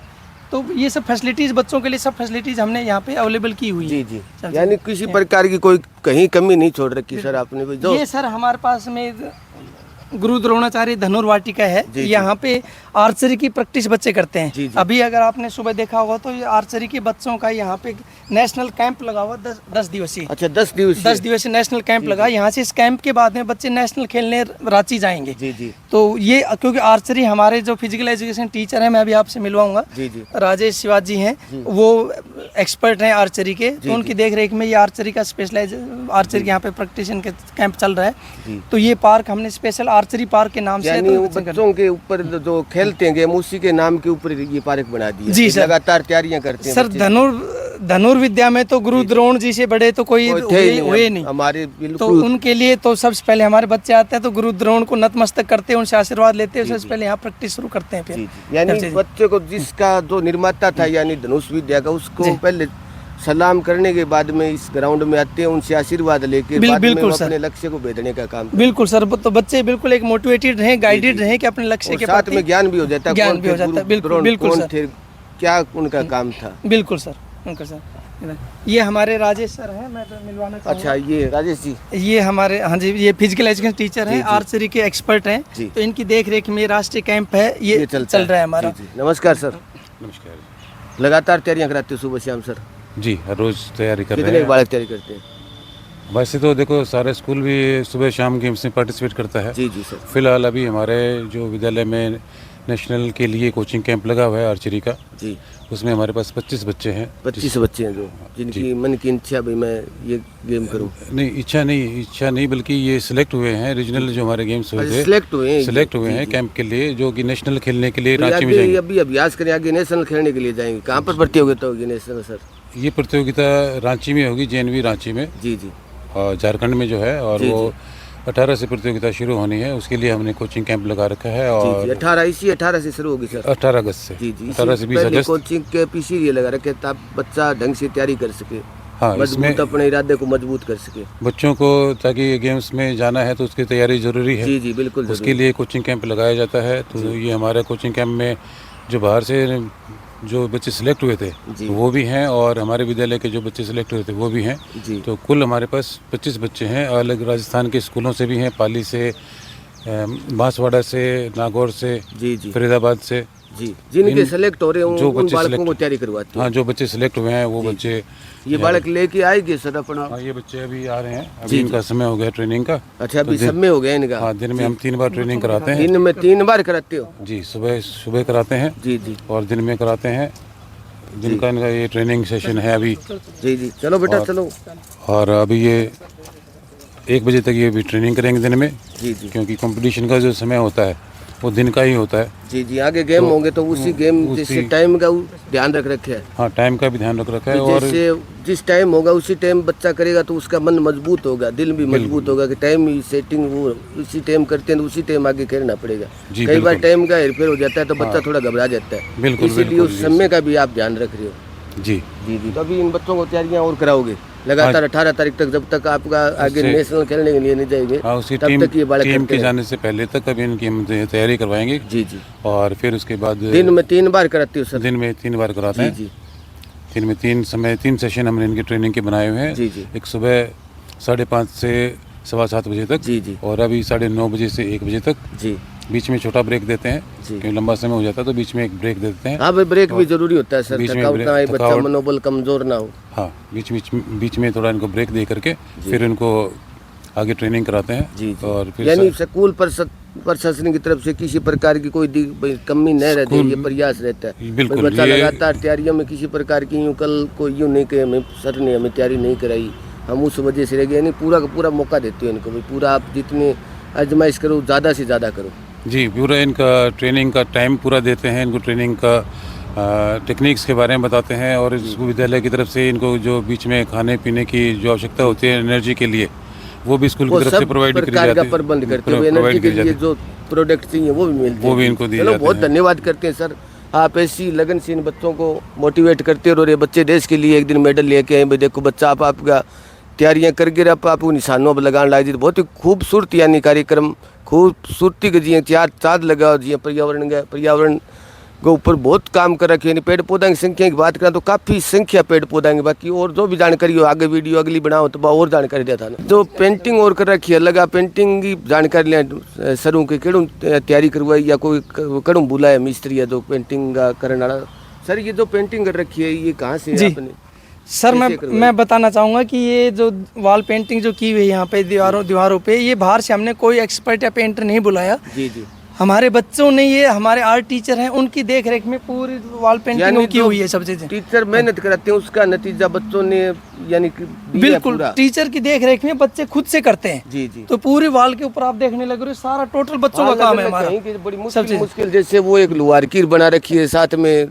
तो ये सब फैसिलिटीज बच्चों के लिए सब फैसिलिटीज हमने यहाँ पे अवेलेबल की हुई है। जी जी, यानी किसी प्रकार की कोई कहीं कमी नहीं छोड़ रखी सर आपने। जो ये सर हमारे पास में गुरु द्रोणाचार्य धनुर्वाटिका है, यहाँ पे आर्चरी की प्रैक्टिस बच्चे करते हैं। अभी अगर आपने सुबह देखा होगा तो ये आर्चरी के बच्चों का यहाँ पे नेशनल कैंप लगा हुआ 10 दिवसीय। अच्छा 10 दिवसीय नेशनल कैंप लगा। यहाँ से इस कैंप के बाद में बच्चे नेशनल खेलने रांची जाएंगे। जी जी। तो ये क्योंकि आर्चरी हमारे जो फिजिकल एजुकेशन टीचर हैं, मैं अभी आपसे मिलवाऊंगा, राजेश शिवाजी हैं, वो एक्सपर्ट हैं आर्चरी के, तो उनकी देख रेख में ये आर्चरी का स्पेशलाइज आर्चरी यहाँ पे प्रैक्टिशन के कैंप चल रहा है। तो ये पार्क हमने स्पेशल आर्चरी पार्क के नाम से बच्चों के ऊपर जो खेलते हैं गेम उसी के नाम के ऊपर ये पार्क बना दिया। जी सर, लगातार तैयारियां करते हैं सर। धनुर्विद्या में तो गुरु द्रोण जी से बड़े तो कोई हुए नहीं हमारे, तो उनके लिए तो सबसे पहले हमारे बच्चे आते हैं तो गुरु द्रोण को नतमस्तक करते हैं, उनसे आशीर्वाद लेते हैं, सबसे पहले यहाँ प्रैक्टिस शुरू करते हैं। फिर यानी बच्चे को जिसका जो निर्माता था यानी धनुष विद्या का, उसको पहले सलाम करने के बाद में इस ग्राउंड में आते हैं, उनसे आशीर्वाद लेके बाद में अपने लक्ष्य को भेजने का काम। बिल्कुल सर, तो बच्चे बिल्कुल एक मोटिवेटेड रहे, गाइडेड रहे कि अपने लक्ष्य के साथ में ज्ञान भी हो जाता है, बिल्कुल सर, क्या उनका काम था। बिल्कुल सर, उनका सर। ये हमारे राजेश सर हैं, मैं तो मिलवाना चाहूँगा। अच्छा, ये राजेश जी, ये हमारे, हाँ जी, ये फिजिकल एजुकेशन टीचर हैं, आर्चरी के एक्सपर्ट हैं। तो इनकी देख रेख में राष्ट्रीय कैंप है, ये चल रहा है हमारा। नमस्कार सर। नमस्कार। लगातार तैयारियां कराते हो सुबह शाम सर? जी, हर रोज तैयारी कर रहे हैं। कितने बालक तैयारी करते हैं? वैसे तो देखो सारे स्कूल भी सुबह शाम गेम्स में पार्टिसिपेट करता है। जी जी सर। फिलहाल अभी हमारे जो विद्यालय में नेशनल के लिए कोचिंग कैंप लगा हुआ है आर्चरी का, जी, उसमें हमारे पास 25 बच्चे हैं। 25 बच्चे हैं जो जिनकी मन की इच्छा भी मैं ये गेम करूं। नहीं, इच्छा नहीं बल्कि ये सिलेक्ट हुए हैं। रीजनल जो हमारे गेम्स हुए थे, सिलेक्ट हुए हैं कैंप के लिए, जो कि नेशनल खेलने के लिए रांची में जाएंगे। अभी अभ्यास करें, आगे नेशनल खेलने के लिए जाएंगे। कहाँ पर प्रतियोगिता होगी नेशनल सर? ये प्रतियोगिता रांची में होगी, JNV रांची में। जी जी। और झारखंड में जो है, और वो 18 से प्रतियोगिता शुरू होनी है, उसके लिए हमने कोचिंग कैंप लगा रखा है। और 18 से शुरू होगी सर? 18 अगस्त से। जी जी। 18 से 20 अगस्त कोचिंग के पीछे ये लगा रखे ताकि बच्चा ढंग से तैयारी कर सके। हाँ, मजबूत अपने इरादे को मजबूत कर सके बच्चों को, ताकि ये गेम्स में जाना है तो उसकी तैयारी जरूरी है। जी जी बिल्कुल। उसके लिए कोचिंग कैंप लगाया जाता है। तो ये हमारे कोचिंग कैंप में जो बाहर से जो बच्चे सिलेक्ट हुए थे वो भी हैं, और हमारे विद्यालय के जो बच्चे सिलेक्ट हुए थे वो भी हैं। तो कुल हमारे पास 25 बच्चे हैं। अलग राजस्थान के स्कूलों से भी हैं, पाली से, बांसवाड़ा से, नागौर से, फरीदाबाद से, जी, जिनके सेलेक्ट हो रहे हैं, जो बच्चे बालकों को तैयारी करवाते हैं। हाँ, जो बच्चे सिलेक्ट हुए हैं वो बच्चे ये बालक लेके आएंगे सर अपना? हाँ, ये बच्चे अभी आ रहे हैं। अभी इनका समय हो गया ट्रेनिंग का। अच्छा, अभी समय हो गया इनका? हाँ, दिन में हम 3 बार ट्रेनिंग कराते हैं। दिन में 3 बार कराते हो? जी, सुबह कराते हैं। जी जी। और दिन में कराते हैं। दिन का इनका ये ट्रेनिंग सेशन है अभी। जी जी, चलो बेटा चलो। और अभी ये 1 बजे तक ये भी ट्रेनिंग करेंगे दिन में। जी जी। क्योंकि कंपटीशन का जो समय होता है वो दिन का ही होता है। जी जी, आगे गेम होंगे तो उसी गेम जैसे टाइम का ध्यान रख रखे है। हाँ, टाइम का भी ध्यान रख रखा है। और जैसे जिस टाइम होगा उसी टाइम बच्चा करेगा तो उसका मन मजबूत होगा, दिल भी मजबूत होगा कि टाइम सेटिंग वो उसी टाइम करते हैं तो उसी टाइम आगे खेलना पड़ेगा। कई बार टाइम का हेरफेर हो जाता है तो बच्चा थोड़ा घबरा जाता है। बिल्कुल, इसीलिए उस समय का भी आप ध्यान रख रहे हो। जी जी जी। तो अभी इन बच्चों को तैयारियां और कराओगे लगातार 18 तारीख तक, जब तक आपका आगे नेशनल खेलने के लिए नहीं जाएंगे तब तक ये बालक टीम के जाने से पहले तक अभी इनकी हम तैयारी करवाएंगे। जी जी। और फिर उसके बाद दिन में 3 बार कराते हो सर? दिन में 3 बार कराते हैं। जी। दिन में 3 सेशन हमने इनकी ट्रेनिंग के बनाए हुए हैं। जी जी। एक सुबह 5:30 से 7:15 बजे तक। जी जी। और अभी 9:30 बजे से 1 बजे तक। जी। बीच में छोटा ब्रेक देते हैं क्योंकि लंबा समय हो जाता है, तो बीच में एक ब्रेक देते हैं। हाँ, ब्रेक भी जरूरी होता है सर, बच्चा मनोबल कमजोर ना हो। हाँ, बीच में थोड़ा इनको ब्रेक दे करके फिर इनको आगे ट्रेनिंग कराते हैं। जी। और फिर यानी स्कूल प्रशासन की तरफ से किसी प्रकार की कोई कमी न रहती है, ये प्रयास रहता है। बिल्कुल, बच्चा लगातार तैयारियों में किसी प्रकार की यूँ कल को यूँ नहीं कि हमें सर ने हमें तैयारी नहीं कराई, हम उस वजह से रह गए। यानी पूरा का पूरा मौका देते हो इनको, पूरा आप जितने आजमाइश करो ज़्यादा से ज़्यादा करो। जी, पूरा इनका ट्रेनिंग का टाइम पूरा देते हैं, इनको ट्रेनिंग का टेक्निक्स के बारे में बताते हैं। और विद्यालय की तरफ से इनको जो बीच में खाने पीने की जो आवश्यकता होती है एनर्जी के लिए, वो भी स्कूल वो की तरफ से सब प्रोवाइड करी प्रकार जाती का है, प्रबंध करते हुए प्रोवाइड एनर्जी के करी जाती लिए है। जो प्रोडक्ट चाहिए वो भी मिलते वो हैं। भी इनको दिए चलो जाते बहुत हैं। धन्यवाद करते हैं सर, आप ऐसी लगन से इन बच्चों को मोटिवेट करते हो और ये बच्चे देश के लिए एक दिन मेडल लेके आए। भाई देखो बच्चा आप आपका तैयारियां करके आपको निशानों पर लगाने लग जी। बहुत ही खूबसूरत यानी कार्यक्रम खूबसूरती के जी चार चाँद लगा जी पर्यावरण के ऊपर बहुत काम कर रखे हैं। पेड़ पौधा की संख्या की बात करें तो काफ़ी संख्या पेड़ पौधा की, बाकी और जो भी जानकारी हो आगे वीडियो अगली बनाओ तो और जानकारी देता ना। जो पेंटिंग और कर रखी है लगा पेंटिंग की जानकारी लें सरों के केड़ू तैयारी करवाई या कोई कड़ू बुलाया मिस्त्री है जो पेंटिंग का करने वाला। सर ये जो पेंटिंग कर रखी है ये कहाँ से है आपने? सर मैं बताना चाहूँगा कि ये जो वॉल पेंटिंग जो की हुई है यहाँ पे दीवारों पे, ये बाहर से हमने कोई एक्सपर्ट या पेंटर नहीं बुलाया। जी जी, हमारे बच्चों ने, ये हमारे आर्ट टीचर हैं, उनकी देख रेख में पूरी वॉल पेंटिंग की हुई है सब चीजें। टीचर मेहनत कराते हैं उसका नतीजा बच्चों ने यानी कि बिल्कुल टीचर की देख रेख में बच्चे खुद से करते हैं। जी जी, तो पूरी वॉल के ऊपर आप देखने लग रहे हो सारा टोटल बच्चों का काम है हमारा। बड़ी मुश्किल जैसे वो एक लोहारकीर बना रखी है साथ में।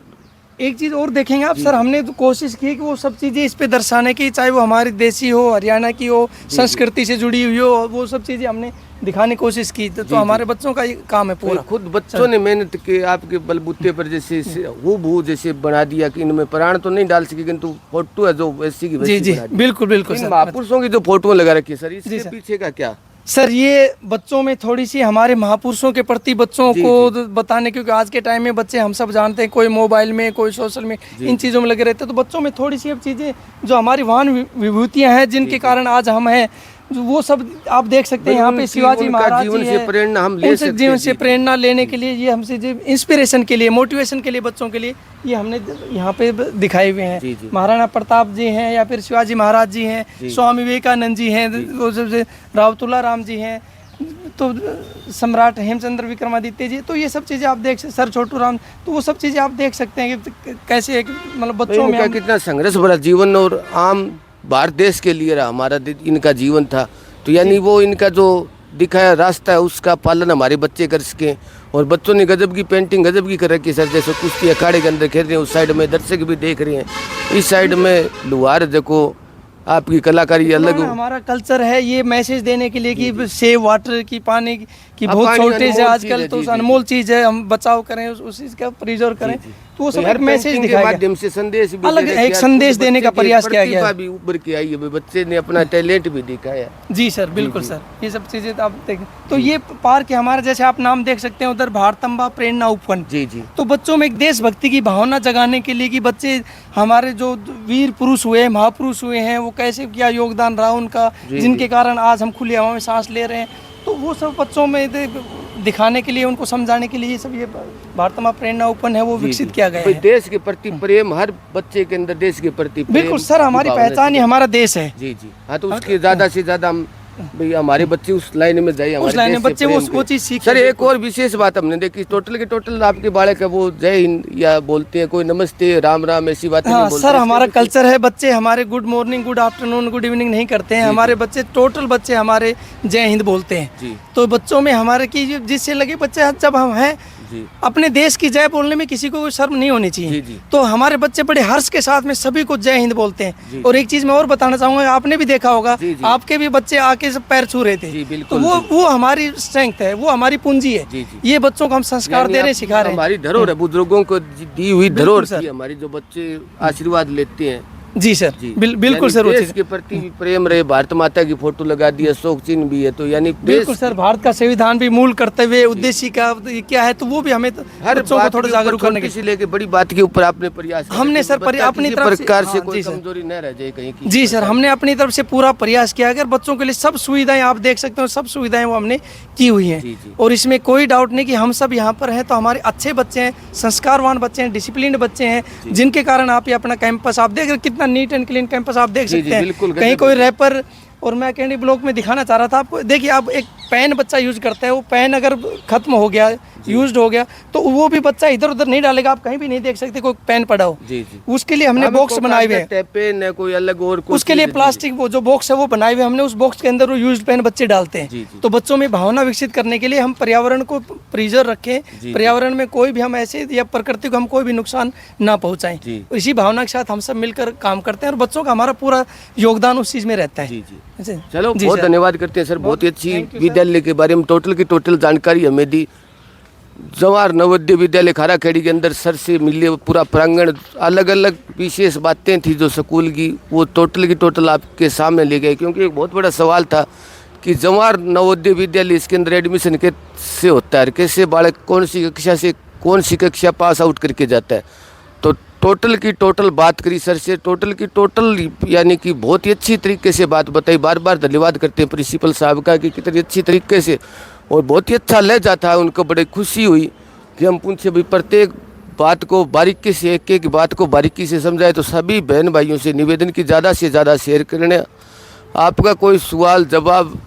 एक चीज और देखेंगे आप सर, हमने तो कोशिश की कि वो सब चीजें इस पे दर्शाने की, चाहे वो हमारी देसी हो, हरियाणा की हो, संस्कृति से जुड़ी हुई हो, वो सब चीजें हमने दिखाने की कोशिश की। तो हमारे बच्चों का ये काम है पूरा। खुद बच्चों ने मेहनत के आपके बलबूते पर जैसे वो जैसे बना दिया कि इनमें प्राण तो नहीं डाल सके किंतु फोटो है जो वैसी की वैसी। जी बिल्कुल बिल्कुल सर। महापुरुषों की जो फोटो लगा रखी है सर, इसके पीछे का क्या? सर ये बच्चों में थोड़ी सी हमारे महापुरुषों के प्रति बच्चों को बताने, क्योंकि आज के टाइम में बच्चे हम सब जानते हैं कोई मोबाइल में कोई सोशल में इन चीज़ों में लगे रहते हैं। तो बच्चों में थोड़ी सी अब चीज़ें जो हमारी महान विभूतियाँ हैं जिनके कारण आज हम हैं, वो सब आप देख सकते हैं। यहाँ पे शिवाजी महाराज जी हैं, प्रेरणा हम ले सकते हैं। जीवन से प्रेरणा लेने के लिए, ये हमसे इंस्पिरेशन के लिए, मोटिवेशन के लिए बच्चों के लिए ये हमने यहाँ पे दिखाए हुए हैं। महाराणा प्रताप जी हैं या फिर शिवाजी महाराज जी हैं, स्वामी विवेकानंद जी हैं, वो सबसे राव तुलाराम जी हैं, तो सम्राट हेमचंद्र विक्रमादित्य जी। तो ये सब चीज़ें आप देख सकते, सर छोटू राम, तो वो सब चीज़ें आप देख सकते हैं कि कैसे मतलब बच्चों में कितना संघर्ष भरा जीवन और आम भारत देश के लिए रहा हमारा इनका जीवन था। तो यानी वो इनका जो दिखाया रास्ता है उसका पालन हमारे बच्चे कर सकें। और बच्चों ने गजब की पेंटिंग गजब की कर रखी है सर, जैसे कुश्ती अखाड़े के अंदर खेल रहे हैं, उस साइड में दर्शक भी देख रहे हैं, इस साइड में लुहार देखो आपकी कलाकारी अलग। हमारा कल्चर है ये मैसेज देने के लिए कि सेव वाटर की, पानी की बहुत शॉर्टेज है आजकल, तो अनमोल चीज़ है, हम बचाव करें उस चीज़ का प्रिजर्व करें। तो वो सब एक मैसेज दिखाया माध्यम से संदेश भी अलग एक संदेश देने का प्रयास किया गया है। भी उभर के आई है, बच्चे ने अपना टैलेंट भी दिखाया। जी सर बिल्कुल सर, ये सब चीज़ें आप देखें तो ये पार्क है हमारा, जैसे आप नाम देख सकते हैं उधर भारतम्बा प्रेरणा उपवन। जी जी, तो बच्चों में एक देशभक्ति की भावना जगाने के लिए कि बच्चे हमारे जो वीर पुरुष हुए, महापुरुष हुए हैं, वो कैसे क्या योगदान रहा उनका, जिनके कारण आज हम खुली हवा में सांस ले रहे हैं। तो वो सब बच्चों में दिखाने के लिए, उनको समझाने के लिए ये सब ये भारतम्बा प्रेरणा ओपन है वो विकसित किया गया है। देश के प्रति प्रेम, हर बच्चे के अंदर देश के प्रति बिल्कुल सर, हमारी पहचान ही हमारा देश है। जी जी, हाँ तो उसके ज्यादा से ज्यादा हम भाई हमारे बच्चे उस लाइन में जाए, उस लाइन में बच्चे वो चीज सीख। सर एक और विशेष बात हमने देखी, टोटल के टोटल आपके बालक है वो जय हिंद या बोलते हैं, कोई नमस्ते राम राम ऐसी बातें नहीं बोलते। सर हमारा कल्चर है, बच्चे हमारे good morning good afternoon good evening नहीं करते हैं, हमारे बच्चे टोटल बच्चे हमारे जय हिंद बोलते हैं। तो बच्चों में हमारे की जिससे लगे बच्चे जब हम हैं अपने देश की जय बोलने में किसी को कोई शर्म नहीं होनी चाहिए। तो हमारे बच्चे बड़े हर्ष के साथ में सभी को जय हिंद बोलते हैं। और एक चीज मैं और बताना चाहूंगा, आपने भी देखा होगा, आपके भी बच्चे आके सब पैर छू रहे थे, तो वो हमारी स्ट्रेंथ है, वो हमारी पूंजी है। ये बच्चों को हम संस्कार दे रहे, सिखा रहे हैं। हमारी धरोहर है, बुजुर्गों को दी हुई धरोहर, हमारी जो बच्चे आशीर्वाद लेते हैं। जी सर बिल्कुल सर, देश के प्रति भी प्रेम रहे, भारत माता की फोटो लगा दी, अशोक चिन्ह भी है, तो यानी बिल्कुल सर, भारत का संविधान भी मूल कर्तव्य उद्देश्य का क्या है, तो वो भी हमें हर बच्चों को थोड़ा जागरूक करने के लेके बड़ी बात के ऊपर आपने प्रयास, हमने सर अपनी तरफ प्रकार से कोई कमजोरी न रह जाए कहीं की। जी सर, हमने अपनी तरफ से पूरा प्रयास किया, अगर बच्चों के लिए सब सुविधाएं आप देख सकते हो, सब सुविधाएं वो हमने की हुई हैं। और इसमें कोई डाउट नहीं कि हम सब यहाँ पर हैं तो हमारे अच्छे बच्चे हैं, संस्कारवान बच्चे हैं, डिसिप्लिन्ड बच्चे हैं, जिनके कारण आप ये अपना कैंपस आप देख रहे कितना नीट एंड क्लीन कैंपस आप देख सकते हैं। कहीं कोई रैपर, और मैं कैंडी ब्लॉक में दिखाना चाह रहा था आपको, देखिए आप एक पेन बच्चा यूज करता है, वो पेन अगर खत्म हो गया, यूज्ड हो गया, तो वो भी बच्चा इधर उधर नहीं डालेगा। आप कहीं भी नहीं देख सकते कोई पेन पड़ा हो। उसके लिए हमने बॉक्स बनाए हुए हैं, पेन है कोई अलग और कोई उसके लिए प्लास्टिक वो जो बॉक्स है वो बनाए हुए हमने। उस बॉक्स के अंदर वो यूज्ड पेन बच्चे डालते हैं। तो बच्चों में भावना विकसित करने के लिए हम पर्यावरण को प्रिजर्व रखें, पर्यावरण में कोई भी हम ऐसे या प्रकृति को हम कोई भी नुकसान ना पहुंचाएं, इसी भावना के साथ हम सब मिलकर काम करते हैं और बच्चों का हमारा पूरा योगदान उस चीज में रहता है। चलो बहुत धन्यवाद करते हैं सर, बहुत ही अच्छी विद्यालय के बारे में टोटल की टोटल जानकारी हमें दी। जवाहर नवोदय विद्यालय खाराखेड़ी के अंदर सर से मिले पूरा प्रांगण, अलग अलग विशेष बातें थी जो स्कूल की, वो टोटल की टोटल आपके सामने ले गए। क्योंकि एक बहुत बड़ा सवाल था कि जवाहर नवोदय विद्यालय इसके अंदर एडमिशन कैसे होता है, कैसे बालक कौन सी कक्षा से कौन सी कक्षा पास आउट करके जाता है। तो टोटल की टोटल बात करी सर से, टोटल की टोटल यानी कि बहुत ही अच्छी तरीके से बात बताई। बार बार धन्यवाद करते हैं प्रिंसिपल साहब का कि कितनी अच्छी तरीके से, और बहुत ही अच्छा लहजा था उनको, बड़ी खुशी हुई कि हम पूछे भाई प्रत्येक बात को बारीकी से, एक एक बात को बारीकी से समझाए। तो सभी बहन भाइयों से निवेदन की ज़्यादा से ज़्यादा शेयर करने, आपका कोई सवाल जवाब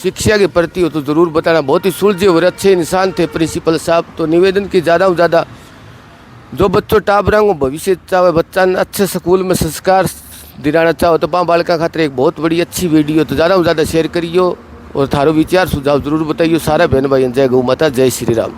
शिक्षा के प्रति हो तो ज़रूर बताना। बहुत ही सुलझे और अच्छे इंसान थे प्रिंसिपल साहब। तो निवेदन की ज़्यादा से ज़्यादा जो बच्चों टाबरांग भविष्य चाहे बच्चा अच्छे स्कूल में संस्कार दिलाना चाहो तो पाँ बालका खातिर एक बहुत बड़ी अच्छी वीडियो, तो ज़्यादा से ज़्यादा शेयर करियो और थारो विचार सुझाव जरूर बताइए। सारा बहन भाई जय गौ माता, जय श्री राम।